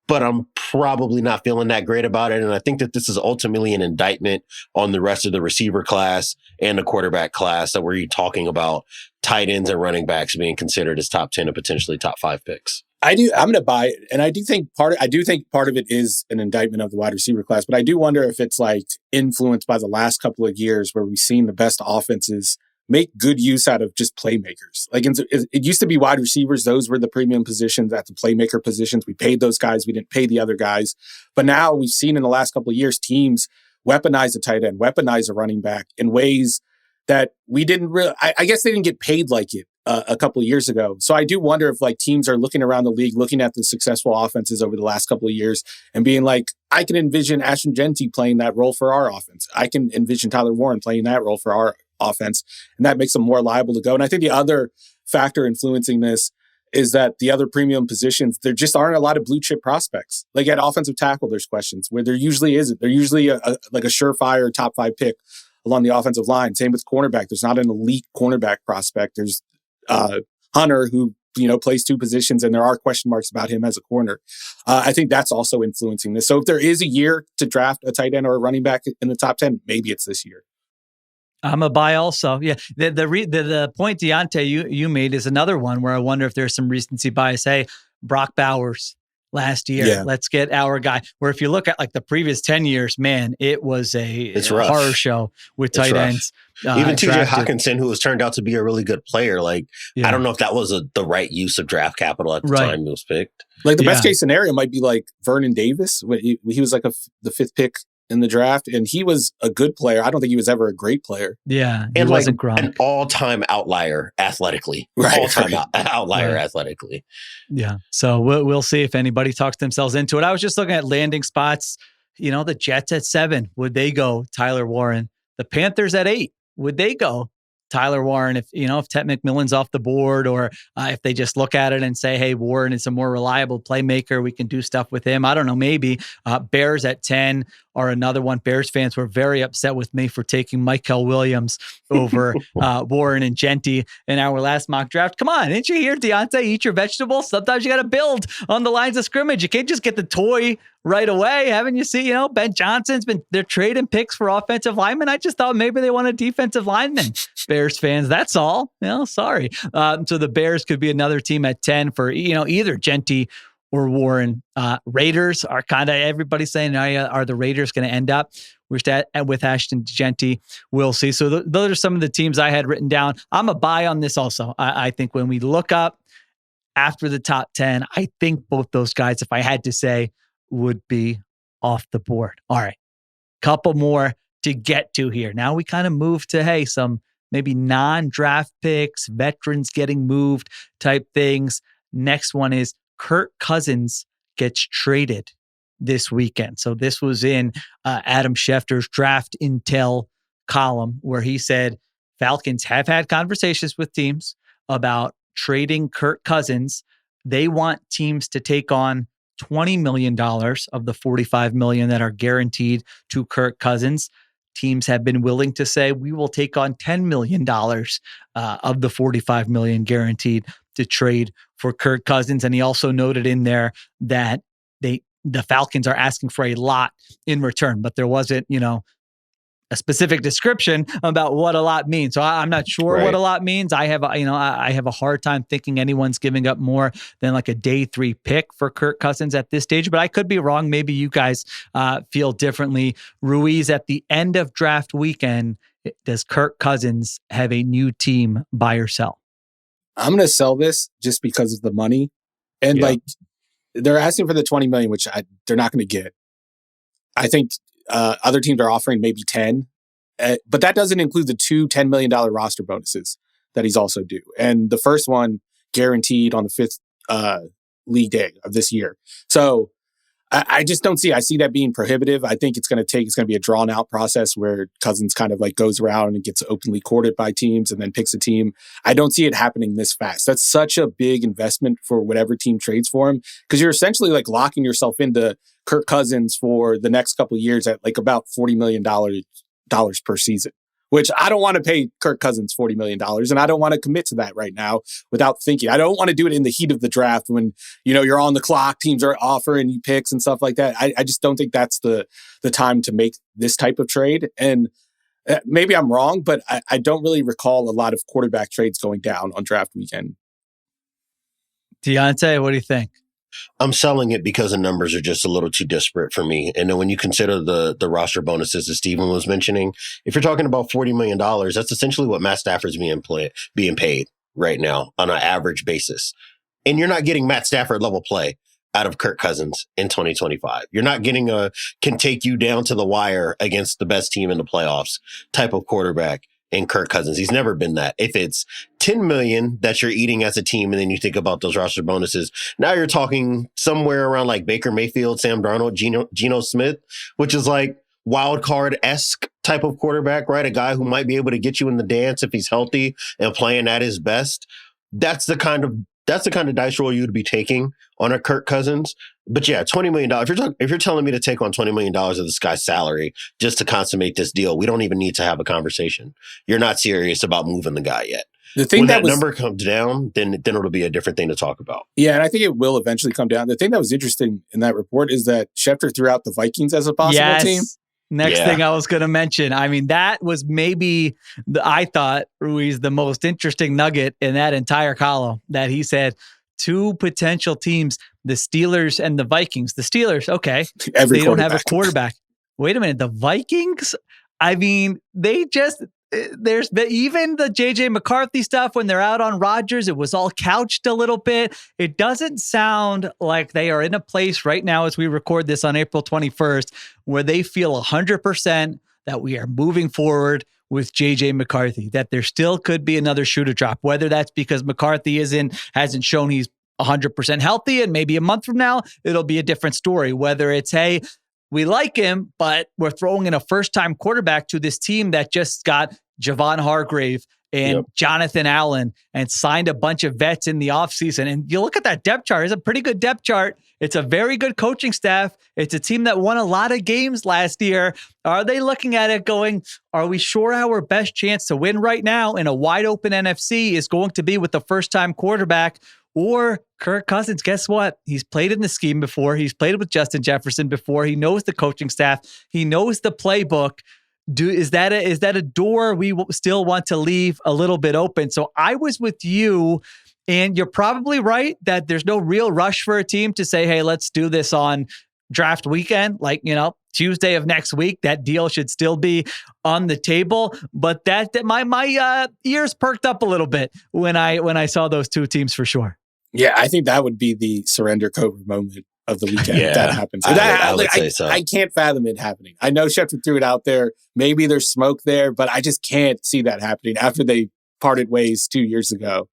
but I'm probably not feeling that great about it. And I think that this is ultimately an indictment on the rest of the receiver class and the quarterback class, that we're talking about tight ends and running backs being considered as top 10 and potentially top 5 picks. I'm going to buy it. And I do think part of it is an indictment of the wide receiver class, but I do wonder if it's like influenced by the last couple of years where we've seen the best offenses make good use out of just playmakers. Like it used to be wide receivers. Those were the premium positions at the playmaker positions. We paid those guys. We didn't pay the other guys. But now we've seen in the last couple of years, teams weaponize a tight end, weaponize a running back in ways that we didn't really, I guess they didn't get paid like it a couple of years ago. So I do wonder if like teams are looking around the league, looking at the successful offenses over the last couple of years and being like, I can envision Ashton Jeanty playing that role for our offense. I can envision Tyler Warren playing that role for our offense. And that makes them more liable to go. And I think the other factor influencing this is that the other premium positions, there just aren't a lot of blue chip prospects. Like at offensive tackle, there's questions where there usually isn't. They're usually like a surefire top 5 pick along the offensive line. Same with cornerback. There's not an elite cornerback prospect. There's Hunter, who plays 2 positions, and there are question marks about him as a corner. I think that's also influencing this. So if there is a year to draft a tight end or a running back in the top 10, maybe it's this year. I'm a buy also. Yeah. The point, Diante, you made is another one where I wonder if there's some recency bias. Hey, Brock Bowers, last year. Yeah. Let's get our guy. Where if you look at like the previous 10 years, man, it was a horror show with tight ends. Even TJ Hawkinson, who has turned out to be a really good player. Like, I don't know if that was the right use of draft capital at the time he was picked. Like the best case scenario might be like Vernon Davis. He was like the 5th pick in the draft, and he was a good player. I don't think he was ever a great player. Yeah, and like an all-time outlier athletically. All-time outlier athletically. Yeah. So we'll see if anybody talks themselves into it. I was just looking at landing spots. You know, the Jets at 7, would they go Tyler Warren? The Panthers at 8, would they go Tyler Warren? If Ted McMillan's off the board, or if they just look at it and say, hey, Warren is a more reliable playmaker, we can do stuff with him. I don't know, maybe. Bears at 10 are another one. Bears fans were very upset with me for taking Michael Williams over Warren and Jeanty in our last mock draft. Come on, didn't you hear Diante, eat your vegetables? Sometimes you got to build on the lines of scrimmage. You can't just get the toy right away. Haven't you seen, Ben Johnson's they're trading picks for offensive linemen. I just thought maybe they want a defensive lineman. Bears fans, that's all. Sorry. So the Bears could be another team at 10 for, either Jeanty or Warren. Raiders are kind of, everybody's saying, are the Raiders going to end up with Ashton, Jeanty? We'll see. So those are some of the teams I had written down. I'm a buy on this also. I think when we look up after the top 10, I think both those guys, if I had to say, would be off the board. All right. Couple more to get to here. Now we kind of move to, some maybe non-draft picks, veterans getting moved type things. Next one is Kirk Cousins gets traded this weekend. So this was in Adam Schefter's draft intel column, where he said Falcons have had conversations with teams about trading Kirk Cousins. They want teams to take on $20 million of the $45 million that are guaranteed to Kirk Cousins. Teams have been willing to say, we will take on $10 million of the $45 million guaranteed to trade for Kirk Cousins. And he also noted in there that the Falcons are asking for a lot in return, but there wasn't, a specific description about what a lot means. So I'm not sure what a lot means. I have a hard time thinking anyone's giving up more than like a day 3 pick for Kirk Cousins at this stage, but I could be wrong. Maybe you guys feel differently. Ruiz, at the end of draft weekend, does Kirk Cousins have a new team, buy or sell? I'm going to sell this just because of the money. And they're asking for the 20 million, which they're not going to get. I think other teams are offering maybe 10, but that doesn't include the 2 $10 million roster bonuses that he's also due. And the first one guaranteed on the 5th league day of this year. So I just don't see, I see that being prohibitive. I think it's going to be a drawn out process where Cousins kind of like goes around and gets openly courted by teams and then picks a team. I don't see it happening this fast. That's such a big investment for whatever team trades for him, because you're essentially like locking yourself into Kirk Cousins for the next couple of years at like about $40 million per season, which I don't want to pay Kirk Cousins $40 million. And I don't want to commit to that right now without thinking. I don't want to do it in the heat of the draft when, you're on the clock, teams are offering you picks and stuff like that. I just don't think that's the time to make this type of trade. And maybe I'm wrong, but I don't really recall a lot of quarterback trades going down on draft weekend. Diante, what do you think? I'm selling it because the numbers are just a little too disparate for me. And then when you consider the roster bonuses that Steven was mentioning, if you're talking about $40 million, that's essentially what Matt Stafford's being paid right now on an average basis. And you're not getting Matt Stafford level play out of Kirk Cousins in 2025. You're not getting can take you down to the wire against the best team in the playoffs type of quarterback in Kirk Cousins. He's never been that. If it's $10 million that you're eating as a team, and then you think about those roster bonuses, now you're talking somewhere around like Baker Mayfield, Sam Darnold, Geno Smith, which is like wild card-esque type of quarterback, right? A guy who might be able to get you in the dance if he's healthy and playing at his best. That's the kind of dice roll you'd be taking on a Kirk Cousins. But yeah, $20 million. If you're telling me to take on $20 million of this guy's salary just to consummate this deal, we don't even need to have a conversation. You're not serious about moving the guy yet. The thing when that number comes down, then it'll be a different thing to talk about. Yeah, and I think it will eventually come down. The thing that was interesting in that report is that Schefter threw out the Vikings as a possible team. Next thing I was going to mention. I mean, that was maybe, I thought, Ruiz, the most interesting nugget in that entire column, that he said 2 potential teams the Steelers and the Vikings. The Steelers, okay, Every they don't have a quarterback. Wait a minute, the Vikings? I mean, there's even the JJ McCarthy stuff when they're out on Rodgers, it was all couched a little bit. It doesn't sound like they are in a place right now as we record this on April 21st where they feel 100% that we are moving forward with JJ McCarthy, that there still could be another shoe to drop, whether that's because McCarthy hasn't shown he's 100% healthy, and maybe a month from now, it'll be a different story. Whether it's, hey, we like him, but we're throwing in a first-time quarterback to this team that just got Javon Hargrave and Jonathan Allen and signed a bunch of vets in the offseason. And you look at that depth chart, it's a pretty good depth chart. It's a very good coaching staff. It's a team that won a lot of games last year. Are they looking at it going, are we sure our best chance to win right now in a wide open NFC is going to be with the first-time quarterback? Or Kirk Cousins, guess what? He's played in the scheme before. He's played with Justin Jefferson before. He knows the coaching staff. He knows the playbook. Is that a door we still want to leave a little bit open? So I was with you, and you're probably right that there's no real rush for a team to say, hey, let's do this on draft weekend. Like, Tuesday of next week, that deal should still be on the table. But that my ears perked up a little bit when I saw those two teams for sure. Yeah, I think that would be the surrender Cobra moment of the weekend if that happens. I would say so. I can't fathom it happening. I know Schefter threw it out there. Maybe there's smoke there, but I just can't see that happening after they parted ways 2 years ago.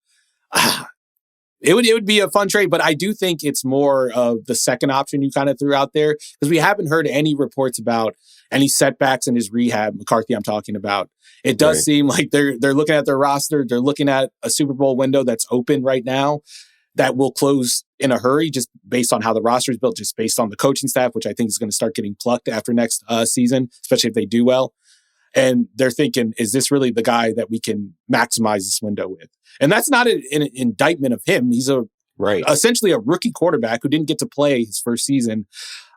It would be a fun trade, but I do think it's more of the second option you kind of threw out there, because we haven't heard any reports about any setbacks in his rehab. McCarthy, I'm talking about. It does seem like they're looking at their roster. They're looking at a Super Bowl window that's open right now that will close in a hurry, just based on how the roster is built, just based on the coaching staff, which I think is going to start getting plucked after next season, especially if they do well. And they're thinking, is this really the guy that we can maximize this window with? And that's not an indictment of him. He's essentially a rookie quarterback who didn't get to play his first season.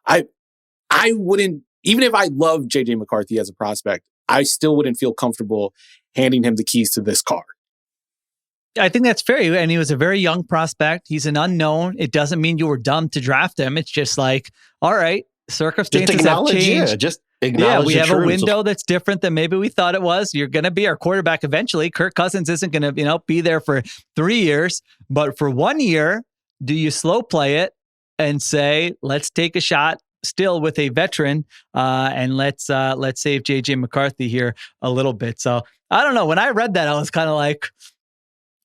I wouldn't, even if I love JJ McCarthy as a prospect, I still wouldn't feel comfortable handing him the keys to this car. I think that's fair. And he was a very young prospect. He's an unknown. It doesn't mean you were dumb to draft him. It's just like, all right, circumstances have changed. We have a window that's different than maybe we thought it was. You're going to be our quarterback eventually. Kirk Cousins isn't going to, be there for 3 years, but for 1 year, do you slow play it and say, let's take a shot still with a veteran, and let's save JJ McCarthy here a little bit. So I don't know. When I read that, I was kind of like,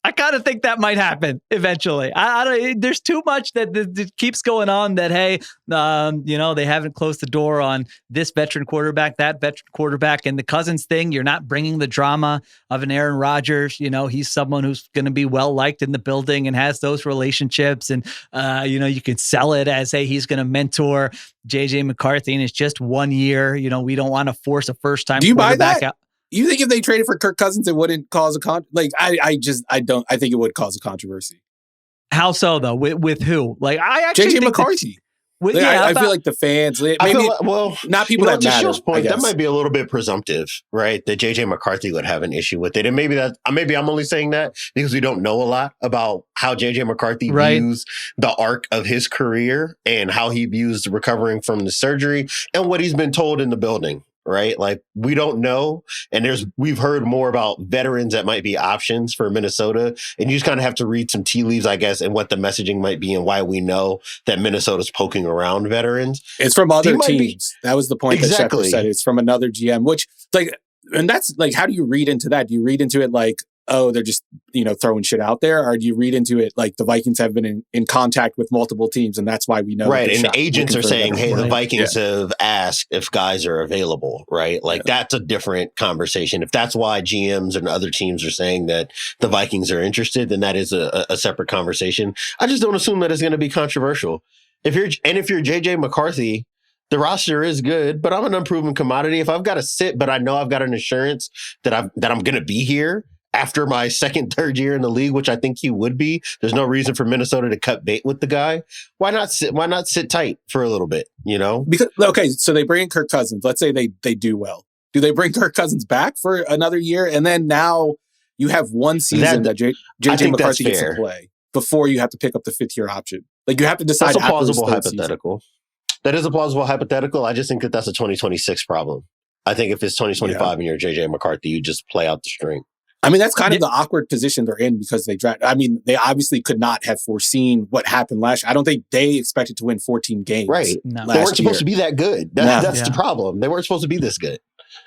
I kind of think that might happen eventually. I don't. There's too much that keeps going on. That hey, they haven't closed the door on this veteran quarterback, that veteran quarterback, and the Cousins thing. You're not bringing the drama of an Aaron Rodgers. He's someone who's going to be well liked in the building and has those relationships. And you can sell it as hey, he's going to mentor JJ McCarthy, and it's just 1 year. We don't want to force a first time. Do you buy quarterback that? out. You think if they traded for Kirk Cousins, it wouldn't cause I think it would cause a controversy. How so though? With who? Like I actually JJ McCarthy. I feel like the fans, not people that matter. Shill's point, that might be a little bit presumptive, right? That JJ McCarthy would have an issue with it. And maybe I'm only saying that because we don't know a lot about how JJ McCarthy views the arc of his career and how he views recovering from the surgery and what he's been told in the building. Right? Like we don't know. And we've heard more about veterans that might be options for Minnesota. And you just kind of have to read some tea leaves, I guess, and what the messaging might be and why we know that Minnesota's poking around veterans. It's from other teams. That was the point that Shefter said. It's from another GM, which and that's like, how do you read into that? Do you read into it like, oh, they're just, throwing shit out there? Or do you read into it like the Vikings have been in contact with multiple teams and that's why we know? Right. And agents are saying, hey, the Vikings have asked if guys are available, right? Like that's a different conversation. If that's why GMs and other teams are saying that the Vikings are interested, then that is a separate conversation. I just don't assume that it's going to be controversial. If you're JJ McCarthy, the roster is good, but I'm an unproven commodity. If I've got to sit, but I know I've got an assurance that I'm going to be here after my third year in the league, which I think he would be. There's no reason for Minnesota to cut bait with the guy. Why not sit tight for a little bit, Because, so they bring in Kirk Cousins. Let's say they do well. Do they bring Kirk Cousins back for another year? And then now you have one season that JJ McCarthy gets to play before you have to pick up the 5th-year option. Like you have to decide. That's a plausible after the hypothetical. That is a plausible hypothetical. I just think that that's a 2026 problem. I think if it's 2025 and you're JJ McCarthy, you just play out the string. I mean, that's kind of the awkward position they're in because they draft. I mean, they obviously could not have foreseen what happened last year. I don't think they expected to win 14 games. Right. No. They weren't supposed to be that good. That's the problem. They weren't supposed to be this good.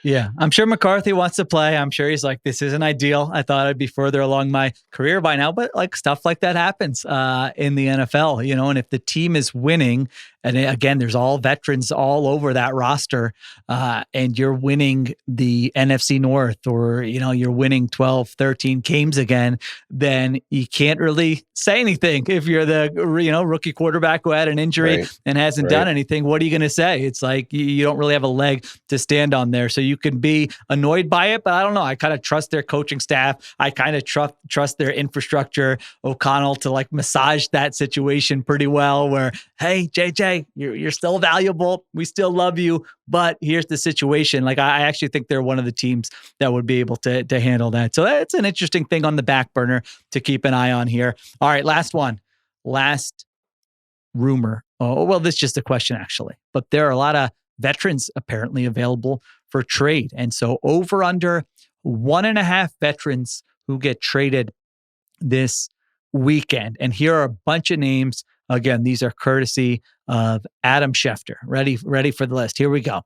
Yeah, I'm sure McCarthy wants to play. I'm sure he's like, this isn't ideal. I thought I'd be further along my career by now, but like stuff like that happens in the NFL, you know, and if the team is winning, and again, there's all veterans all over that roster, and you're winning the NFC North or, you know, you're winning 12, 13 games again, then you can't really say anything. If you're the, you know, rookie quarterback who had an injury and hasn't done anything, what are you going to say? It's like you don't really have a leg to stand on there. So you can be annoyed by it, but I don't know. I kind of trust their coaching staff. I kind of trust their infrastructure, O'Connell, to like massage that situation pretty well where, hey, JJ, you're still valuable. We still love you, but here's the situation. Like I actually think they're one of the teams that would be able to handle that. So that's an interesting thing on the back burner to keep an eye on here. All right, last one. Last rumor. Oh, well, this is just a question actually, but there are a lot of veterans apparently available for trade. And so over under 1.5 veterans who get traded this weekend. And here are a bunch of names. Again, these are courtesy of Adam Schefter. Ready for the list. Here we go.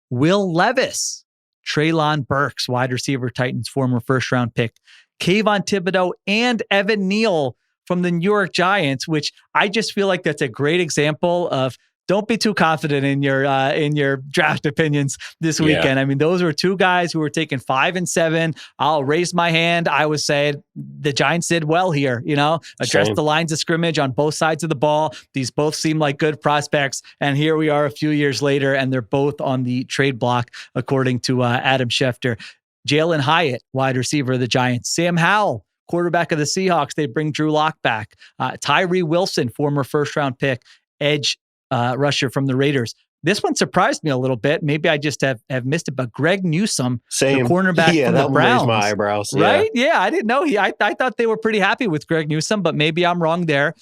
Will Levis, Treylon Burks, wide receiver Titans, former first-round pick, Kayvon Thibodeau, and Evan Neal from the New York Giants, which I just feel like that's a great example of don't be too confident in your draft opinions this weekend. I mean, those were two guys who were taken 5 and 7. I'll raise my hand. I was saying the Giants did well here, you know, addressed the lines of scrimmage on both sides of the ball. These both seem like good prospects. And here we are a few years later, and they're both on the trade block, according to Adam Schefter. Jalen Hyatt, wide receiver of the Giants. Sam Howell, quarterback of the Seahawks. They bring Drew Lock back. Tyree Wilson, former first-round pick, edge rusher from the Raiders. This one surprised me a little bit. Maybe I just have missed it, but Greg Newsome, the cornerback from the Browns. My eyebrows. Right? Yeah, I didn't know. I thought they were pretty happy with Greg Newsome, but maybe I'm wrong there.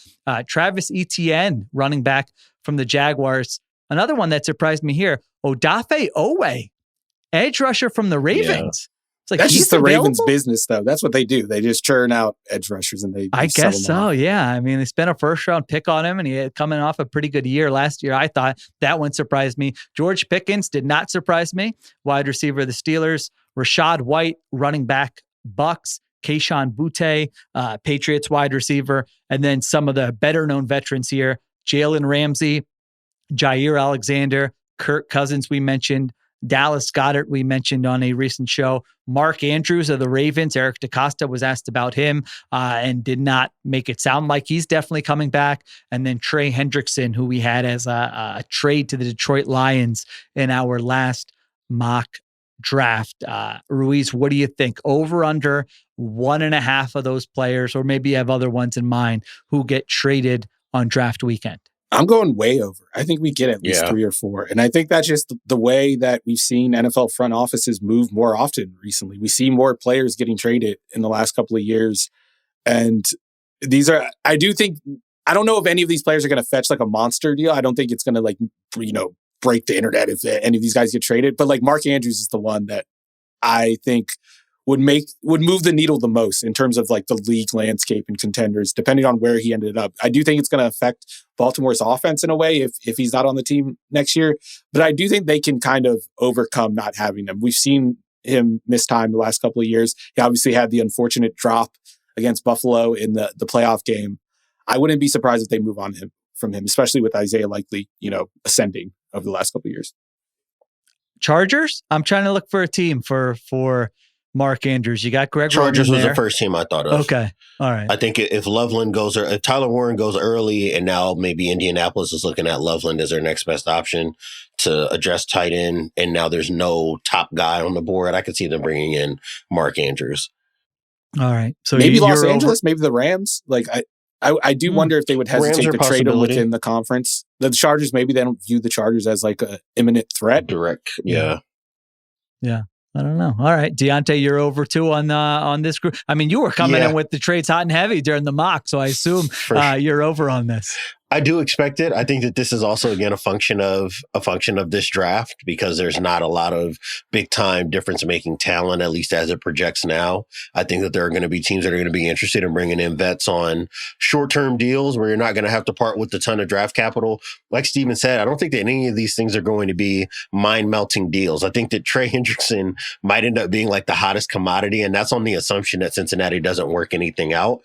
Travis Etienne, running back from the Jaguars. Another one that surprised me here, Odafe Owe, edge rusher from the Ravens. It's like, that's just the available? Ravens business, though. That's what they do. They just churn out edge rushers and they I guess so, off. Yeah. I mean, they spent a first-round pick on him, and he had coming off a pretty good year last year. I thought that one surprised me. George Pickens did not surprise me. Wide receiver of the Steelers. Rashad White, running back, Bucks. Keyshawn Butte, Patriots wide receiver. And then some of the better-known veterans here, Jalen Ramsey, Jair Alexander, Kirk Cousins we mentioned, Dallas Goedert, we mentioned on a recent show. Mark Andrews of the Ravens. Eric DaCosta was asked about him and did not make it sound like he's definitely coming back. And then Trey Hendrickson, who we had as a trade to the Detroit Lions in our last mock draft. Ruiz, what do you think? Over, under 1.5 of those players, or maybe you have other ones in mind who get traded on draft weekend? I'm going way over. I think we get at least 3 or 4. And I think that's just the way that we've seen NFL front offices move more often recently. We see more players getting traded in the last couple of years. And these are, I don't know if any of these players are going to fetch like a monster deal. I don't think it's going to like, you know, break the internet if any of these guys get traded. But like Mark Andrews is the one that I think would move the needle the most in terms of like the league landscape and contenders, depending on where he ended up. I do think it's going to affect Baltimore's offense in a way if he's not on the team next year. But I do think they can kind of overcome not having him. We've seen him miss time the last couple of years. He obviously had the unfortunate drop against Buffalo in the playoff game. I wouldn't be surprised if they move on from him, especially with Isaiah likely, you know, ascending over the last couple of years. Chargers? I'm trying to look for a team for Mark Andrews. You got Greg Chargers Roman was there. the first team I thought of. Okay. All right. I think if Loveland goes, or if Tyler Warren goes early, and now maybe Indianapolis is looking at Loveland as their next best option to address tight end, and now there's no top guy on the board, I could see them bringing in Mark Andrews. All right. So maybe Los Angeles, maybe the Rams. Like I do wonder if they would hesitate to trade him within the conference. The Chargers, maybe they don't view the Chargers as like an imminent threat. Direct. Yeah. I don't know. All right. Diante, you're over too on this group. I mean, you were coming in with the trades hot and heavy during the mock, so I assume you're over on this. I do expect it. I think that this is also, again, a function of this draft, because there's not a lot of big time difference making talent, at least as it projects now. I think that there are going to be teams that are going to be interested in bringing in vets on short-term deals where you're not going to have to part with a ton of draft capital. Like Steven said, I don't think that any of these things are going to be mind-melting deals. I think that Trey Hendrickson might end up being like the hottest commodity, and that's on the assumption that Cincinnati doesn't work anything out.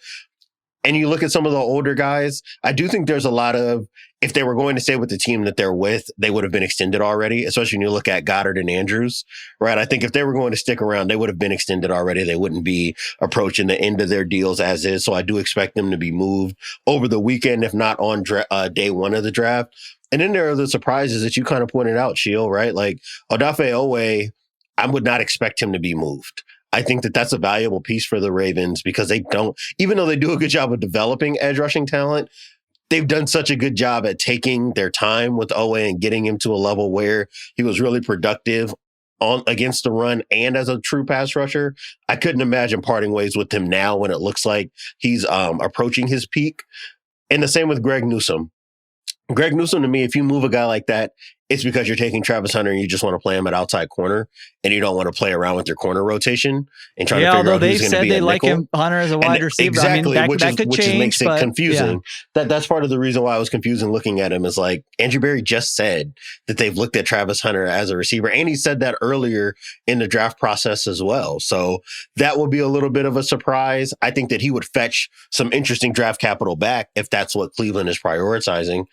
And you look at some of the older guys, I do think there's a lot of, if they were going to stay with the team that they're with, they would have been extended already, especially when you look at Goddard and Andrews, right? I think if they were going to stick around, they would have been extended already. They wouldn't be approaching the end of their deals as is. So I do expect them to be moved over the weekend, if not on day one of the draft. And then there are the surprises that you kind of pointed out, Sheil, right? Like Odafe Owe, I would not expect him to be moved. I think that that's a valuable piece for the Ravens, because they don't, even though they do a good job of developing edge rushing talent, they've done such a good job at taking their time with Owe and getting him to a level where he was really productive on against the run and as a true pass rusher. I couldn't imagine parting ways with him now when it looks like he's approaching his peak. And the same with Greg Newsome. Greg Newsome, to me, if you move a guy like that, it's because you're taking Travis Hunter and you just want to play him at outside corner, and you don't want to play around with your corner rotation and trying to figure out who's going to be they a like nickel. him, Hunter, as a wide receiver. Exactly, I mean, that could change, makes it confusing. Yeah. That's part of the reason why I was confused in looking at him, is like Andrew Berry just said that they've looked at Travis Hunter as a receiver, and he said that earlier in the draft process as well. So that would be a little bit of a surprise. I think that he would fetch some interesting draft capital back if that's what Cleveland is prioritizing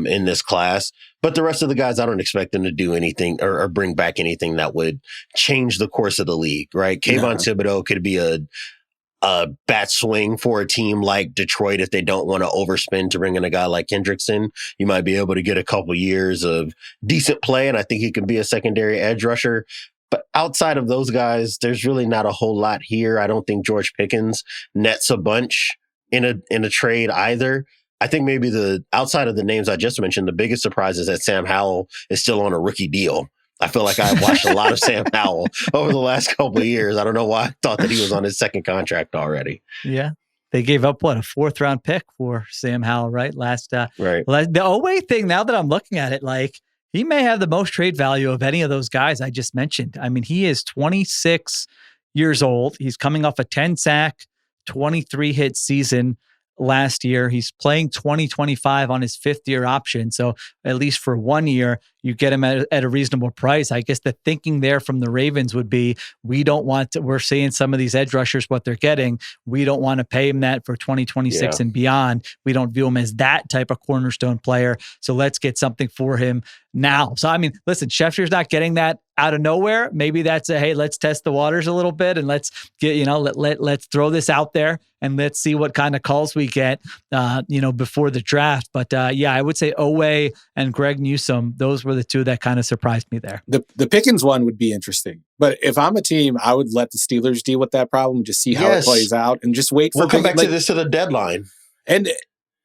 in this class. But the rest of the guys, I don't expect them to do anything or bring back anything that would change the course of the league, right? Kayvon Thibodeau could be a bat swing for a team like Detroit if they don't want to overspend to bring in a guy like Hendrickson. You might be able to get a couple years of decent play, and I think he can be a secondary edge rusher. But outside of those guys, there's really not a whole lot here. I don't think George Pickens nets a bunch in a trade either. I think maybe outside of the names I just mentioned, the biggest surprise is that Sam Howell is still on a rookie deal. I feel like I've watched a lot of Sam Howell over the last couple of years. I don't know why I thought that he was on his second contract already. Yeah. They gave up, a 4th round pick for Sam Howell, right? Right. The Owe thing, now that I'm looking at it, like, he may have the most trade value of any of those guys I just mentioned. I mean, he is 26 years old. He's coming off a 10 sack, 23 hit season last year. He's playing 2025 on his 5th year option. So at least for 1 year, you get him at a reasonable price. I guess the thinking there from the Ravens would be, we're seeing some of these edge rushers, what they're getting. We don't want to pay him that for 2026 and beyond. We don't view him as that type of cornerstone player. So let's get something for him now. So, I mean, listen, Schefter's not getting that out of nowhere. Maybe that's hey, let's test the waters a little bit and let's get, let's throw this out there and let's see what kind of calls we get, before the draft. But I would say Owe and Greg Newsome, those were the two that kind of surprised me there. The Pickens one would be interesting. But if I'm a team, I would let the Steelers deal with that problem, just see how it plays out and just wait for We'll come back to this to the deadline. And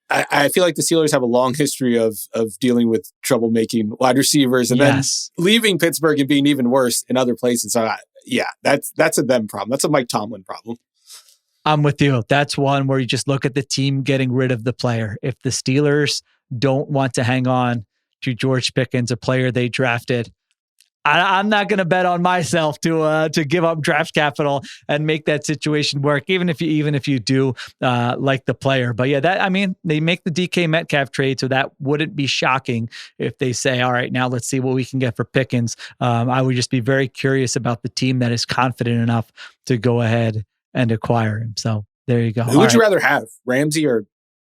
I feel like the Steelers have a long history of dealing with troublemaking wide receivers and then leaving Pittsburgh and being even worse in other places. So that's a them problem. That's a Mike Tomlin problem. I'm with you. That's one where you just look at the team getting rid of the player. If the Steelers don't want to hang on to George Pickens, a player they drafted, I'm not going to bet on myself to give up draft capital and make that situation work, even if you do like the player. But they make the DK Metcalf trade, so that wouldn't be shocking if they say, all right, now let's see what we can get for Pickens. I would just be very curious about the team that is confident enough to go ahead and acquire him. So there you go. Who would you rather have, Ramsey or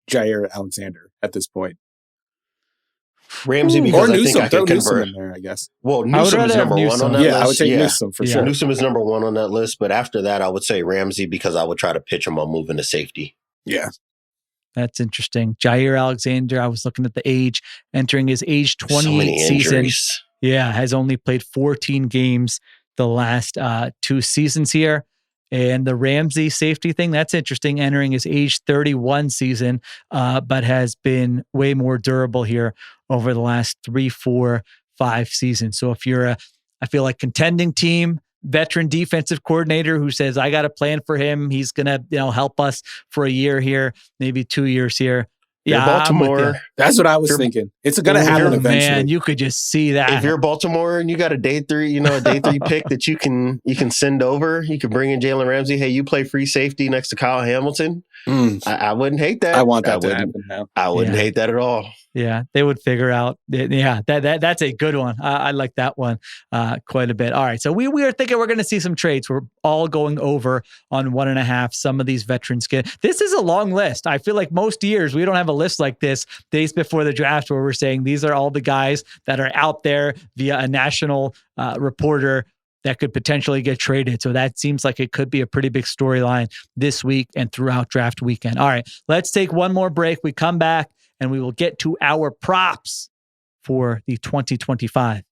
Jair Alexander at this point? Ramsey, because or I Newsome. think I can convert. Newsome in there, I guess. Well, Newsome is number one on that list. Yeah, I would take Newsome for sure. Newsome is number one on that list, but after that, I would say Ramsey because I would try to pitch him on moving to safety. Yeah. That's interesting. Jair Alexander, I was looking at the age, entering his age 28 season. Yeah, has only played 14 games the last 2 seasons here. And the Ramsey safety thing, that's interesting, entering his age 31 season, but has been way more durable here over the last 3, 4, 5 seasons. So if you're I feel like contending team, veteran defensive coordinator who says, I got a plan for him, he's going to help us for a year here, maybe 2 years here. Yeah, Baltimore. That's what I was thinking. It's going to happen eventually. Man, you could just see that. If you're Baltimore and you got a day three pick that you can send over, you can bring in Jalen Ramsey. Hey, you play free safety next to Kyle Hamilton. I wouldn't hate that. I want that to happen now. I wouldn't hate that at all. Yeah, they would figure out. Yeah, that's a good one. I like that one quite a bit. All right, so we are thinking we're going to see some trades. We're all going over on 1.5. Some of these veterans get. This is a long list. I feel like most years we don't have a list like this days before the draft where we're saying these are all the guys that are out there via a national reporter that could potentially get traded. So that seems like it could be a pretty big storyline this week and throughout draft weekend. All right, let's take one more break. We come back and we will get to our props for the 2025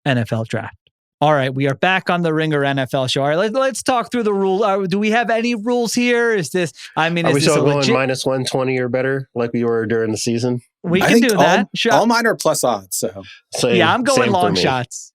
NFL draft. All right, we are back on the Ringer NFL show. All right, let's talk through the rules. Do we have any rules here? Is this, are we still going minus 120 or better like we were during the season? We can do that. All mine are plus odds. So yeah, I'm going long shots.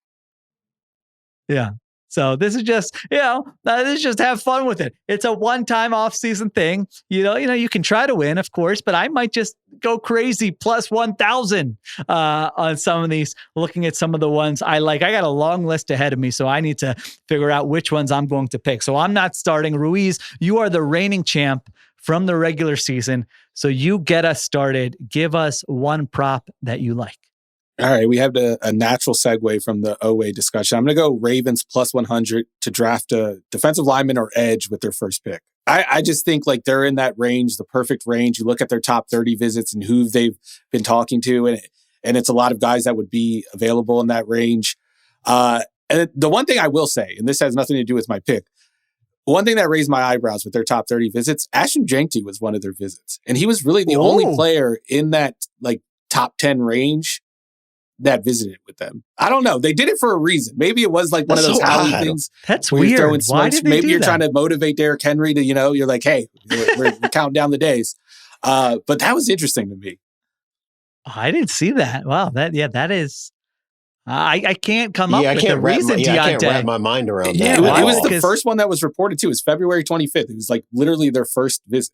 Yeah. So this is just, have fun with it. It's a one-time off-season thing. You can try to win, of course, but I might just go crazy plus 1,000 on some of these, looking at some of the ones I like. I got a long list ahead of me, so I need to figure out which ones I'm going to pick. So I'm not starting. Ruiz, you are the reigning champ from the regular season, so you get us started. Give us one prop that you like. All right, we have a natural segue from the OA discussion. I'm going to go Ravens plus 100 to draft a defensive lineman or edge with their first pick. I just think like they're in that range, the perfect range. You look at their top 30 visits and who they've been talking to, and it's a lot of guys that would be available in that range. And the one thing I will say, and this has nothing to do with my pick, one thing that raised my eyebrows with their top 30 visits, Ashton Jeanty was one of their visits. And he was really the only player in that like top 10 range that visited with them. I don't know. They did it for a reason. Maybe it was like one of those Howie things. That's weird. Why did they Maybe you're that? trying to motivate Derrick Henry to, you're like, hey, we're counting down the days. But that was interesting to me. I didn't see that. Wow. That is. I can't come up with a reason, Diante. I can't wrap my mind around that. It was the first one that was reported too. It was February 25th. It was like literally their first visit.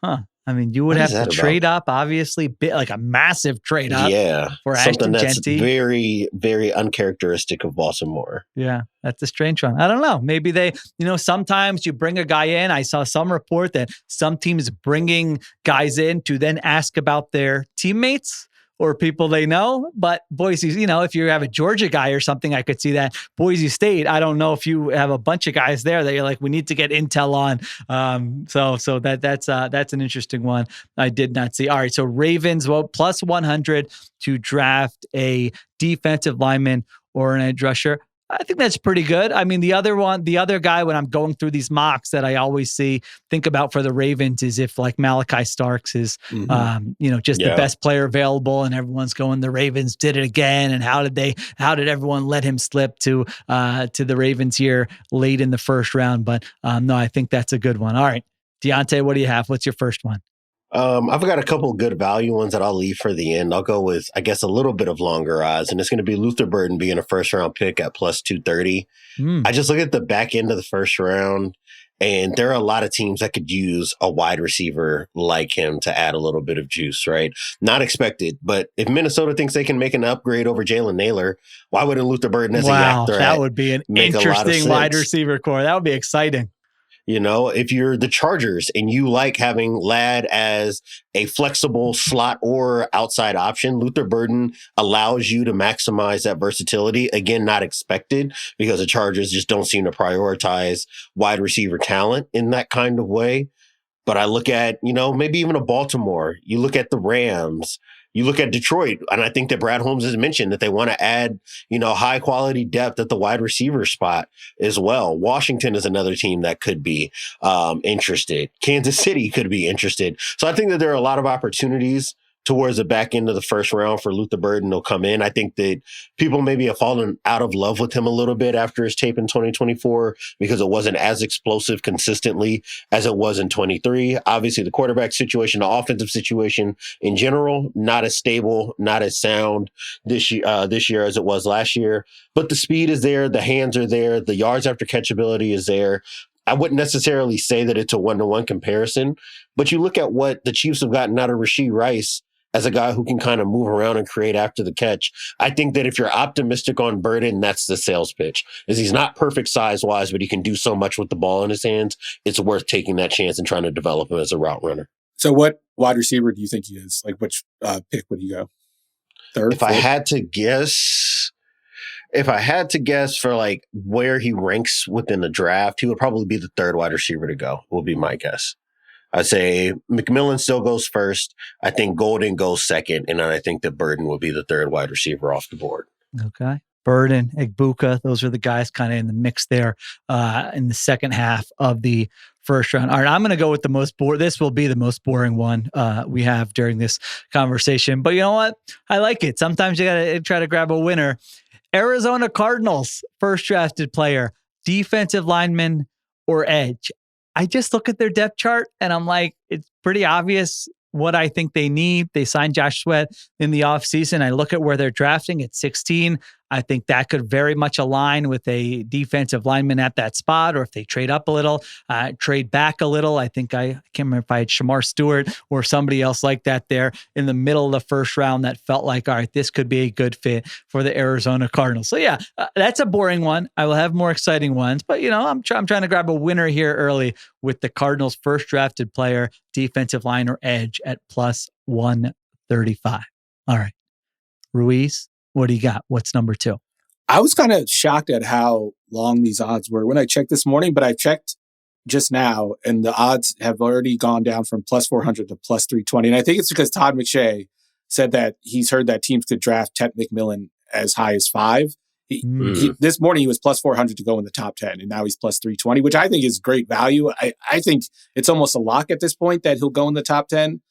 Huh. I mean, you would have to trade up, obviously, like a massive trade up. Yeah, for something Ashton that's Jeanty. Very, very uncharacteristic of Baltimore. Yeah, that's a strange one. I don't know. Maybe they, sometimes you bring a guy in. I saw some report that some teams bringing guys in to then ask about their teammates or people they know. But Boise, if you have a Georgia guy or something, I could see that. Boise State, I don't know if you have a bunch of guys there that you're like, we need to get intel on. So that's an interesting one I did not see. All right, so Ravens, plus 100 to draft a defensive lineman or an edge rusher. I think that's pretty good. I mean, the other guy, when I'm going through these mocks that I always think about for the Ravens is if like Malachi Starks is, the best player available and everyone's going, the Ravens did it again. And how did everyone let him slip to the Ravens here late in the first round? But no, I think that's a good one. All right, Diante, what do you have? What's your first one? I've got a couple good value ones that I'll leave for the end. I'll go with, I guess, a little bit of longer odds, and it's going to be Luther Burden being a first-round pick at plus 230. I just look at the back end of the first round, and there are a lot of teams that could use a wide receiver like him to add a little bit of juice, right? Not expected, but if Minnesota thinks they can make an upgrade over Jalen Naylor, why wouldn't Luther Burden as a yak threat that would be an interesting wide receiver core. That would be exciting. If you're the Chargers and you like having Ladd as a flexible slot or outside option, Luther Burden allows you to maximize that versatility. Again, not expected because the Chargers just don't seem to prioritize wide receiver talent in that kind of way. But I look at, maybe even a Baltimore. You look at the Rams. You look at Detroit, and I think that Brad Holmes has mentioned that they want to add, high quality depth at the wide receiver spot as well. Washington is another team that could be interested. Kansas City could be interested. So I think that there are a lot of opportunities towards the back end of the first round for Luther Burden to come in. I think that people maybe have fallen out of love with him a little bit after his tape in 2024 because it wasn't as explosive consistently as it was in 23. Obviously, the quarterback situation, the offensive situation in general, not as stable, not as sound this year as it was last year. But the speed is there, the hands are there, the yards after catchability is there. I wouldn't necessarily say that it's a one-to-one comparison, but you look at what the Chiefs have gotten out of Rashee Rice as a guy who can kind of move around and create after the catch. I think that if you're optimistic on Burden, that's the sales pitch. Is he's not perfect size-wise, but he can do so much with the ball in his hands. It's worth taking that chance and trying to develop him as a route runner. So what wide receiver do you think he is? Like, which pick would he go? Third? If I had to guess for like where he ranks within the draft, he would probably be the third wide receiver to go, will be my guess. I'd say McMillan still goes first. I think Golden goes second. And then I think that Burden will be the third wide receiver off the board. Okay. Burden, Egbuka, those are the guys kind of in the mix there in the second half of the first round. All right, I'm going to go with the most boring. This will be the most boring one we have during this conversation. But you know what? I like it. Sometimes you got to try to grab a winner. Arizona Cardinals, first drafted player, defensive lineman or edge. I just look at their depth chart and I'm like, it's pretty obvious what I think they need. They signed Josh Sweat in the offseason. I look at where they're drafting at 16. I think that could very much align with a defensive lineman at that spot, or if they trade up a little, trade back a little. I think I can't remember if I had Shamar Stewart or somebody else like that there in the middle of the first round that felt like, all right, this could be a good fit for the Arizona Cardinals. So yeah, that's a boring one. I will have more exciting ones, but you know, I'm trying to grab a winner here early with the Cardinals' first drafted player, defensive line or edge at plus 135. All right, Ruiz, what do you got? What's number 2? I was kind of shocked at how long these odds were when I checked this morning, but I checked just now and the odds have already gone down from plus 400 to plus 320. And I think it's because Todd McShay said that he's heard that teams could draft Ted McMillan as high as 5. This morning he was plus 400 to go in the top 10, and now he's plus 320, which I think is great value. I think it's almost a lock at this point that he'll go in the top 10.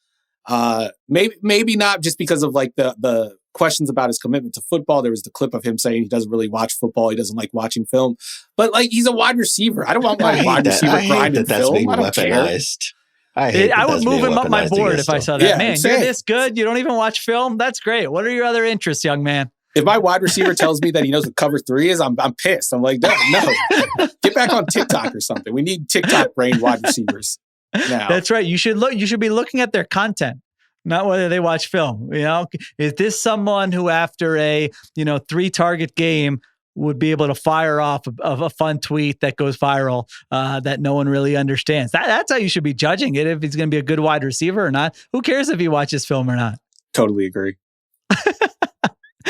Maybe not just because of like the questions about his commitment to football. There was the clip of him saying he doesn't really watch football. He doesn't like watching film, but like he's a wide receiver. I don't want my wide receiver grinding film. I don't care. I would move him up my board if I saw that. Yeah, man, you're this good. You don't even watch film. That's great. What are your other interests, young man? If my wide receiver tells me that he knows what cover 3 is, I'm pissed. I'm like, no, get back on TikTok or something. We need TikTok brain wide receivers now. That's right. You should be looking at their content, not whether they watch film. You know, is this someone who after a 3-target game would be able to fire off of a fun tweet that goes viral that no one really understands? That's how you should be judging it. If he's going to be a good wide receiver or not. Who cares if he watches film or not? Totally agree.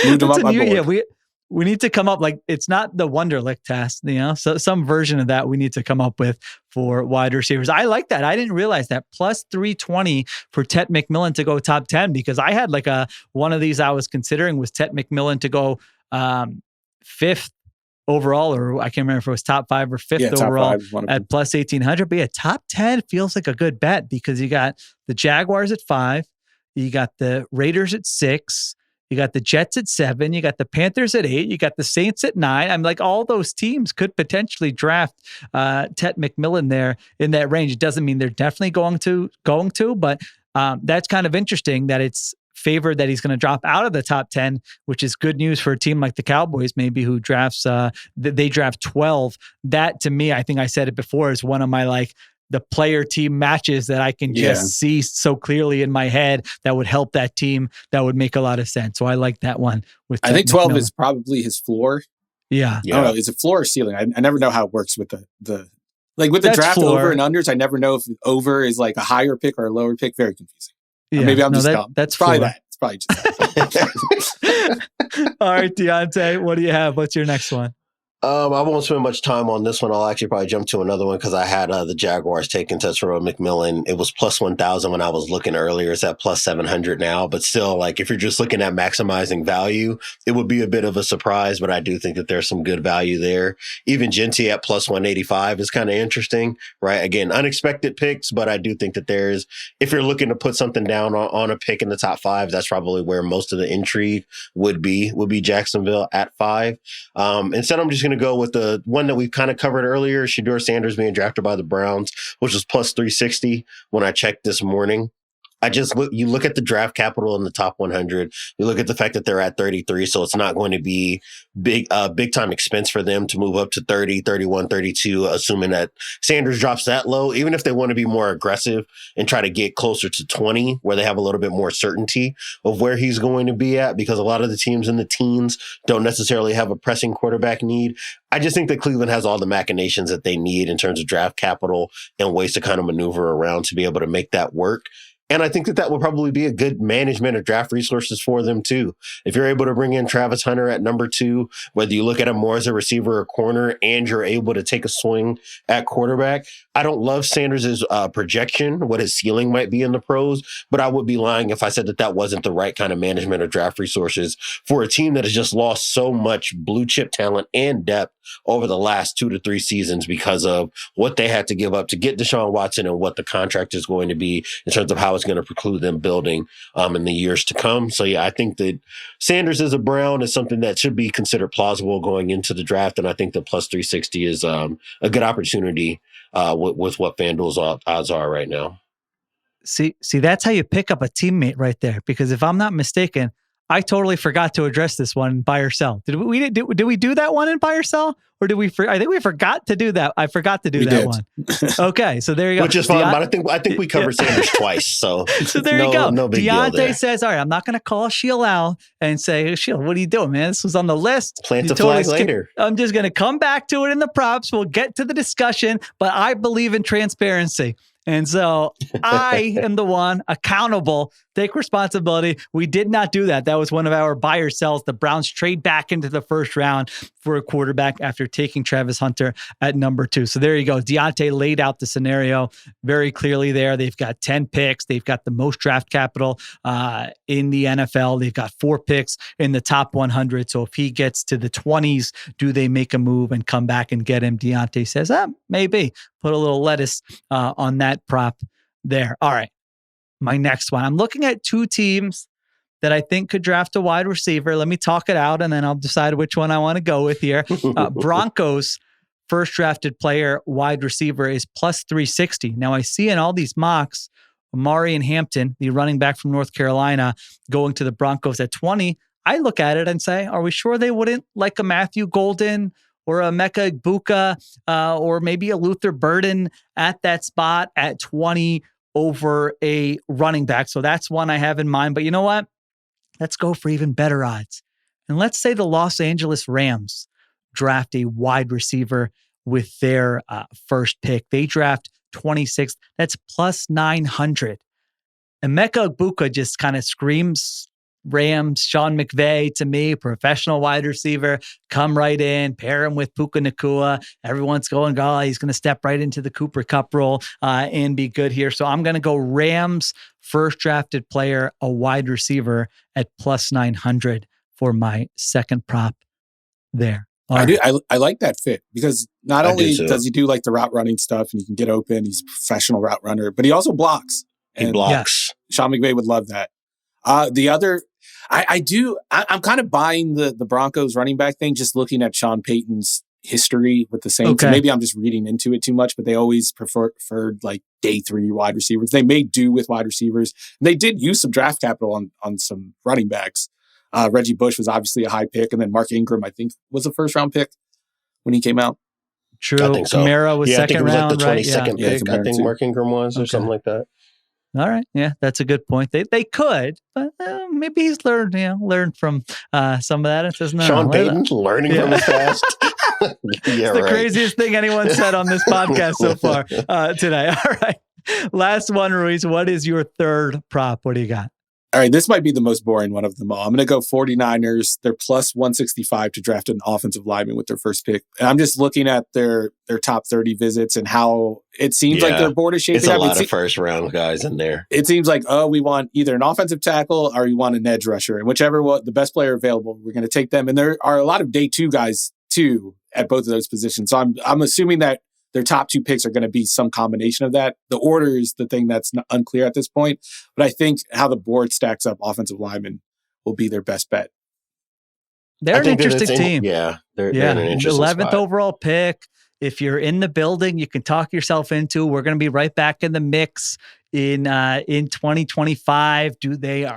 Moved him up my board. Yeah, we need to come up, like, it's not the Wonderlic test, so some version of that we need to come up with for wide receivers. I like that. I didn't realize that. Plus 320 for Ted McMillan to go top 10, because I had like one of these I was considering was Ted McMillan to go 5th overall, or I can't remember if it was top 5 or 5th overall at plus 1,800. But yeah, top 10 feels like a good bet because you got the Jaguars at 5, you got the Raiders at 6, you got the Jets at 7. You got the Panthers at 8. You got the Saints at 9. I'm like, all those teams could potentially draft Ted McMillan there in that range. It doesn't mean they're definitely going to, but that's kind of interesting that it's favored that he's going to drop out of the top 10, which is good news for a team like the Cowboys, maybe, who drafts, they draft 12. That, to me, I think I said it before, is one of my the player team matches that I can just see so clearly in my head that would help that team. That would make a lot of sense. So I like that one. I think 12 is probably his floor. Yeah. I don't know. Is it floor or ceiling? I never know how it works with the with the draft floor. Over and unders. I never know if over is like a higher pick or a lower pick. Very confusing. Yeah. Or maybe I'm just dumb. That's probably floor. that. It's probably just that. All right, Diante, what do you have? What's your next one? I won't spend much time on this one. I'll actually probably jump to another one because I had the Jaguars taking Tetsuo McMillan. It was plus 1,000 when I was looking earlier. It's at plus 700 now. But still, if you're just looking at maximizing value, it would be a bit of a surprise. But I do think that there's some good value there. Even Jeanty at plus 185 is kind of interesting, right? Again, unexpected picks, but I do think that if you're looking to put something down on a pick in the top 5, that's probably where most of the intrigue would be Jacksonville at 5. Instead, I'm just going to go with the one that we've kind of covered earlier, Shedeur Sanders being drafted by the Browns, which was plus 360 when I checked this morning. You look at the draft capital in the top 100. You look at the fact that they're at 33, so it's not going to be big time expense for them to move up to 30, 31, 32, assuming that Sanders drops that low. Even if they want to be more aggressive and try to get closer to 20, where they have a little bit more certainty of where he's going to be at, because a lot of the teams in the teens don't necessarily have a pressing quarterback need. I just think that Cleveland has all the machinations that they need in terms of draft capital and ways to kind of maneuver around to be able to make that work. And I think that will probably be a good management of draft resources for them, too. If you're able to bring in Travis Hunter at number 2, whether you look at him more as a receiver or corner, and you're able to take a swing at quarterback. I don't love Sanders' projection, what his ceiling might be in the pros, but I would be lying if I said that wasn't the right kind of management of draft resources for a team that has just lost so much blue chip talent and depth over the last 2 to 3 seasons because of what they had to give up to get Deshaun Watson and what the contract is going to be in terms of how it's going to preclude them building in the years to come. So, yeah, I think that Sanders as a Brown is something that should be considered plausible going into the draft. And I think that plus 360 is a good opportunity with what FanDuel's odds are right now. See, that's how you pick up a teammate right there. Because if I'm not mistaken, I totally forgot to address this one, buy or sell. Did we do that one in buy or sell? Or did we? I think we forgot to do that. I forgot to do that one. Okay, so there you go. Which is fine, but I think we covered Sanders twice. So there you go. No big Diante deal there. says, "All right, I'm not going to call Sheil out and say, Sheil, what are you doing, man? This was on the list. Plant the flag later. I'm just going to come back to it in the props. We'll get to the discussion, but I believe in transparency." And so I am the one accountable, take responsibility. We did not do that. That was one of our buy or sells. The Browns trade back into the first round for a quarterback after taking Travis Hunter at number 2. So there you go. Diante laid out the scenario very clearly there. They've got 10 picks. They've got the most draft capital in the NFL. They've got 4 picks in the top 100. So if he gets to the 20s, do they make a move and come back and get him? Diante says, maybe. Put a little lettuce on that prop there. All right. My next one. I'm looking at 2 teams that I think could draft a wide receiver. Let me talk it out and then I'll decide which one I want to go with here. Broncos first drafted player wide receiver is plus 360. Now I see in all these mocks, Amari and Hampton, the running back from North Carolina, going to the Broncos at 20. I look at it and say, are we sure they wouldn't like a Matthew Golden or a Mecca Igbukah, or maybe a Luther Burden at that spot at 20 over a running back? So that's one I have in mind. But you know what? Let's go for even better odds. And let's say the Los Angeles Rams draft a wide receiver with their first pick. They draft 26th. That's plus 900. And Mecca Igbukah just kind of screams Rams, Sean McVay to me, professional wide receiver, come right in, pair him with Puka Nacua. Everyone's going, he's going to step right into the Cooper Kupp role and be good here. So I'm going to go Rams first drafted player, a wide receiver at plus 900 for my second prop there. I like that fit because not only does he do like the route running stuff and he can get open, he's a professional route runner, but he also blocks. He blocks. Yeah, Sean McVay would love that. The other, I'm kind of buying the Broncos running back thing, just looking at Sean Payton's history with the Saints. Okay. Maybe I'm just reading into it too much, but they always preferred like day 3 wide receivers. They may do with wide receivers. They did use some draft capital on some running backs. Reggie Bush was obviously a high pick, and then Mark Ingram, I think, was a first round pick when he came out. True. I think so. Kamara was second round, like the 22nd right? pick. I think Mark Ingram was, or something like that. All right. Yeah, that's a good point. They could, but maybe he's learned from some of that. It says no. Sean Payton learning from his past. It's the craziest thing anyone said on this podcast so far today. All right. Last one, Ruiz. What is your third prop? What do you got? All right, this might be the most boring one of them all. I'm going to go 49ers. They're plus 165 to draft an offensive lineman with their first pick. And I'm just looking at their top 30 visits and how it seems like their board is shaping up. It's a lot of first round guys in there. It seems like, we want either an offensive tackle or we want an edge rusher. And whichever the best player available, we're going to take them. And there are a lot of day 2 guys too at both of those positions. So I'm assuming that their top 2 picks are going to be some combination of that. The order is the thing that's unclear at this point. But I think how the board stacks up offensive linemen will be their best bet. They're an interesting team. They're in an interesting 11th spot. overall pick. If you're in the building, you can talk yourself into, we're going to be right back in the mix in 2025? Do they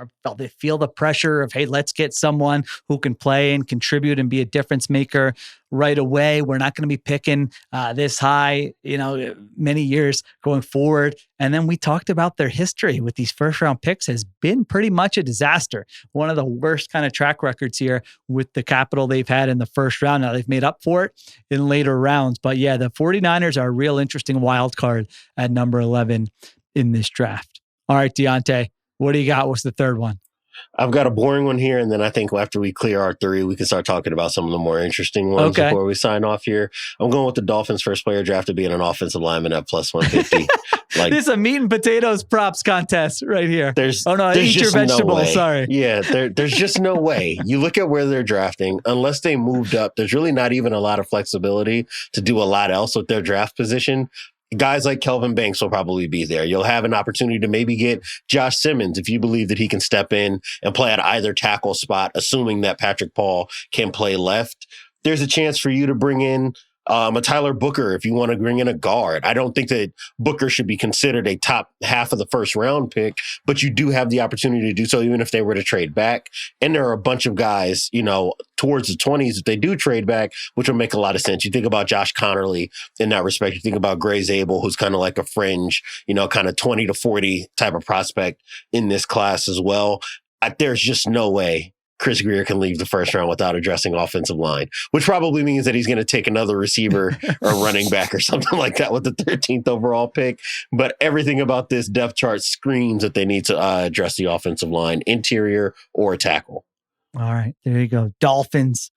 feel the pressure of, hey, let's get someone who can play and contribute and be a difference maker right away? We're not going to be picking this high, many years going forward. And then we talked about their history with these first round picks has been pretty much a disaster. One of the worst kind of track records here with the capital they've had in the first round. Now they've made up for it in later rounds, but yeah, the 49ers are a real interesting wild card at number 11 in this draft. All right, Diante, what do you got? What's the third one? I've got a boring one here, and then I think after we clear our three, we can start talking about some of the more interesting ones before we sign off here. I'm going with the Dolphins' first player drafted being an offensive lineman at plus 150. This is a meat and potatoes props contest right here. There's eat your vegetables. No sorry. Yeah, there's just no way. You look at where they're drafting, unless they moved up, there's really not even a lot of flexibility to do a lot else with their draft position. Guys like Kelvin Banks will probably be there. You'll have an opportunity to maybe get Josh Simmons if you believe that he can step in and play at either tackle spot, assuming that Patrick Paul can play left. There's a chance for you to bring in a Tyler Booker if you want to bring in a guard. I don't think that Booker should be considered a top half of the first round pick, but you do have the opportunity to do so even if they were to trade back. And there are a bunch of guys, towards the 20s if they do trade back, which will make a lot of sense. You think about Josh Connerly in that respect. You think about Gray Zabel, who's kind of like a fringe, kind of 20 to 40 type of prospect in this class as well. There's just no way Chris Grier can leave the first round without addressing offensive line, which probably means that he's going to take another receiver or running back or something like that with the 13th overall pick. But everything about this depth chart screams that they need to address the offensive line, interior or tackle. All right, there you go. Dolphins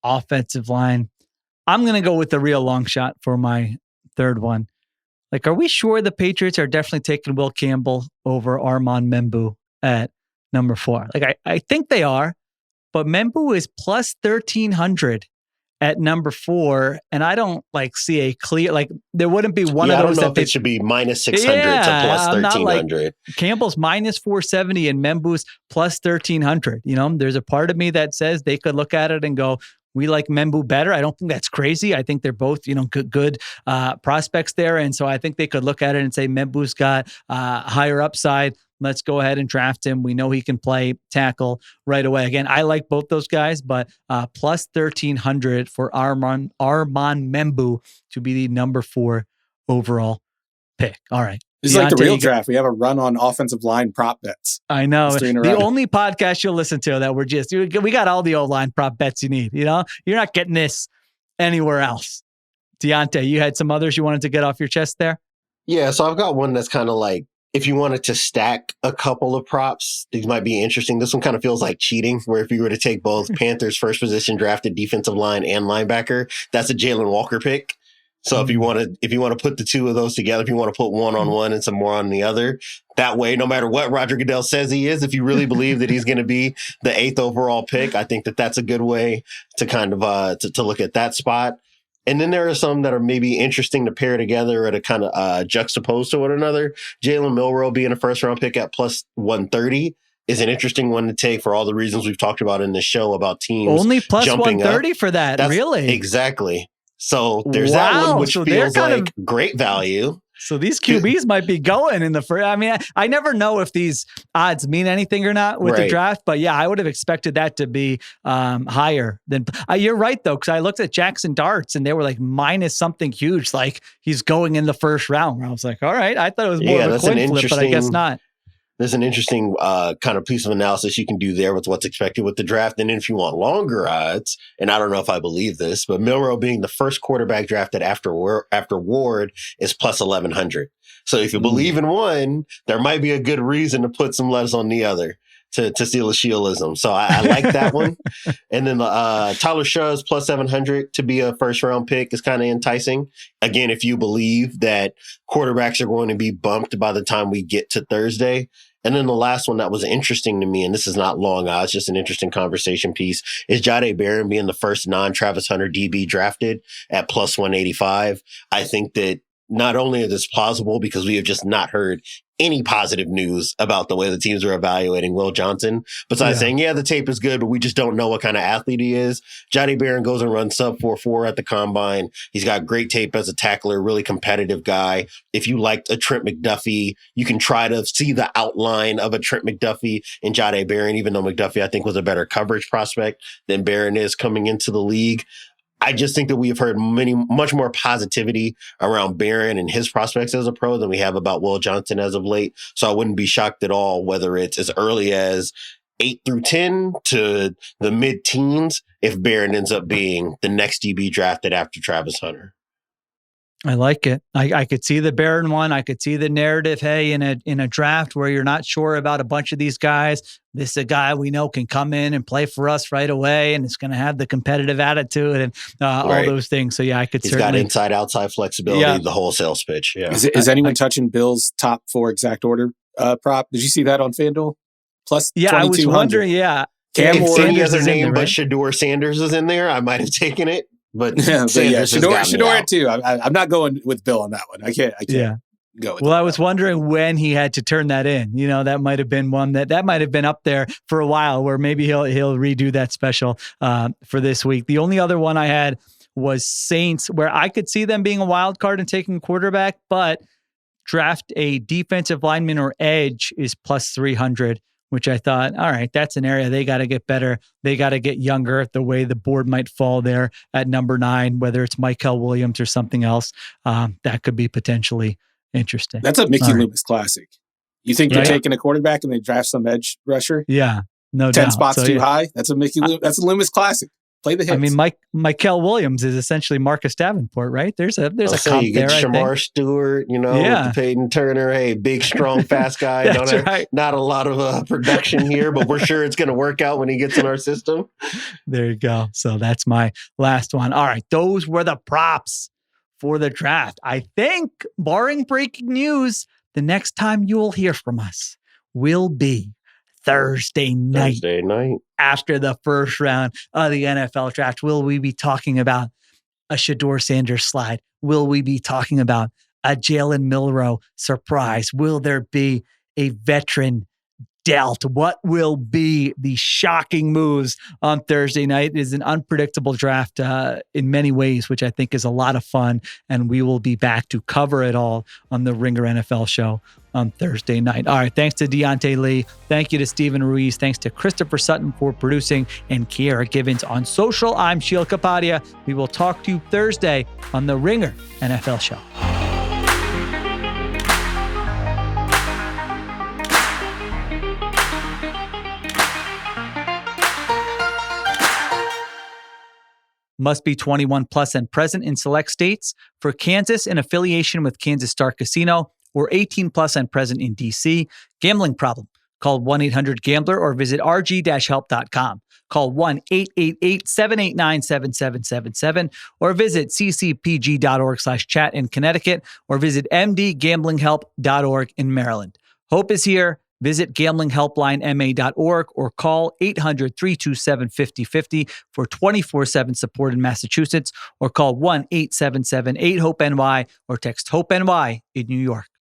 offensive line. I'm going to go with the real long shot for my third one. Are we sure the Patriots are definitely taking Will Campbell over Armand Membu at number 4? I think they are. But Membu is plus 1,300 at number 4, and I don't see a clear there wouldn't be one of those. I don't know if it should be minus 600 to plus 1,300. Campbell's minus 470 and Membu's plus 1,300. There's a part of me that says they could look at it and go, we like Membu better. I don't think that's crazy. I think they're both, good prospects there, and so I think they could look at it and say Membu's got higher upside. Let's go ahead and draft him. We know he can play tackle right away. Again, I like both those guys, but plus 1,300 for Armand Membu to be the number 4 overall pick. All right. This is like the real draft. We have a run on offensive line prop bets. I know. The only podcast you'll listen to that we got all the O-line prop bets you need. You're not getting this anywhere else. Diante, you had some others you wanted to get off your chest there? Yeah, so I've got one that's kind of like, if you wanted to stack a couple of props, these might be interesting. This one kind of feels like cheating, where if you were to take both Panthers first position drafted defensive line and linebacker, that's a Jalen Walker pick. So if you want to put the two of those together, if you want to put one on one and some more on the other, that way, no matter what Roger Goodell says he is, if you really believe that he's going to be the 8th overall pick, I think that that's a good way to kind of to look at that spot. And then there are some that are maybe interesting to pair together or to kind of juxtapose to one another. Jalen Milroe being a first-round pick at plus 130 is an interesting one to take for all the reasons we've talked about in the show about teams only plus jumping 130 up. For that, really? Exactly. So there's that one, which feels like great value. So these QBs might be going in the first. I mean, I never know if these odds mean anything or not with the draft, but yeah, I would have expected that to be higher than. You're right though, because I looked at Jackson Darts and they were minus something huge, like he's going in the first round. Where I was like, all right, I thought it was more of a coin flip, but I guess not. There's an interesting kind of piece of analysis you can do there with what's expected with the draft. And then if you want longer odds, and I don't know if I believe this, but Milroe being the first quarterback drafted after Ward is plus 1,100. So if you believe in one, there might be a good reason to put some letters on the other to steal a Shielism. So I like that one. And then Tyler Shaw's plus 700 to be a first round pick is kind of enticing. Again, if you believe that quarterbacks are going to be bumped by the time we get to Thursday. And then the last one that was interesting to me, and this is not long odds, just an interesting conversation piece, is Jahdae Barron being the first non-Travis Hunter DB drafted at plus 185. I think that not only is this plausible because we have just not heard any positive news about the way the teams are evaluating Will Johnson, besides saying, the tape is good, but we just don't know what kind of athlete he is. Johnny Barron goes and runs sub 4.4 at the combine. He's got great tape as a tackler, really competitive guy. If you liked a Trent McDuffie, you can try to see the outline of a Trent McDuffie in Johnny Barron, even though McDuffie, I think, was a better coverage prospect than Barron is coming into the league. I just think that we have heard much more positivity around Barron and his prospects as a pro than we have about Will Johnson as of late. So I wouldn't be shocked at all whether it's as early as 8 through 10 to the mid-teens if Barron ends up being the next DB drafted after Travis Hunter. I like it. I could see the Barron one. I could see the narrative. Hey, in a draft where you're not sure about a bunch of these guys, this is a guy we know can come in and play for us right away, and it's going to have the competitive attitude and all those things. So I could. He's certainly got inside outside flexibility. The wholesale pitch. Yeah. Is anyone touching Bill's top 4 exact order prop? Did you see that on FanDuel? Plus, I was wondering. Yeah, Cam or any other name, but Shedeur Sanders is in there. I might have taken it. But Shedeur too. I'm not going with Bill on that one. I can't go with I was wondering when he had to turn that in. That might have been one that might have been up there for a while where maybe he'll redo that special for this week. The only other one I had was Saints, where I could see them being a wild card and taking a quarterback, but draft a defensive lineman or edge is plus 300. Which I thought, all right, that's an area they got to get better. They got to get younger. The way the board might fall there at number 9, whether it's Michael Williams or something else, that could be potentially interesting. That's a Mickey Loomis classic. You think you're taking a quarterback and they draft some edge rusher? Yeah, no 10 doubt. spots too high. That's a That's a Loomis classic. Play the hits. I mean, Michael Williams is essentially Marcus Davenport, right? There's a comp you get there. Shamar Stewart, Peyton Turner. Hey, big, strong, fast guy. Not a lot of production here, but we're sure it's going to work out when he gets in our system. There you go. So that's my last one. All right, those were the props for the draft. I think, barring breaking news, the next time you'll hear from us will be Thursday night after the first round of the NFL draft. Will we be talking about a Shedeur Sanders slide? Will we be talking about a Jalen Milroe surprise? Will there be a veteran dealt? What will be the shocking moves on Thursday night? It is an unpredictable draft in many ways, which I think is a lot of fun. And we will be back to cover it all on the Ringer NFL show on Thursday night. All right. Thanks to Diante Lee. Thank you to Stephen Ruiz. Thanks to Christopher Sutton for producing and Kiera Givens on social. I'm Sheil Kapadia. We will talk to you Thursday on the Ringer NFL show. Must be 21 plus and present in select states. For Kansas, in affiliation with Kansas Star Casino, or 18 plus and present in D.C. Gambling problem? Call 1-800-GAMBLER or visit rg-help.com. Call 1-888-789-7777 or visit ccpg.org/chat in Connecticut or visit mdgamblinghelp.org in Maryland. Hope is here. Visit gamblinghelplinema.org or call 800-327-5050 for 24/7 support in Massachusetts, or call 1-877-8-HOPE-NY or text HOPE-NY in New York.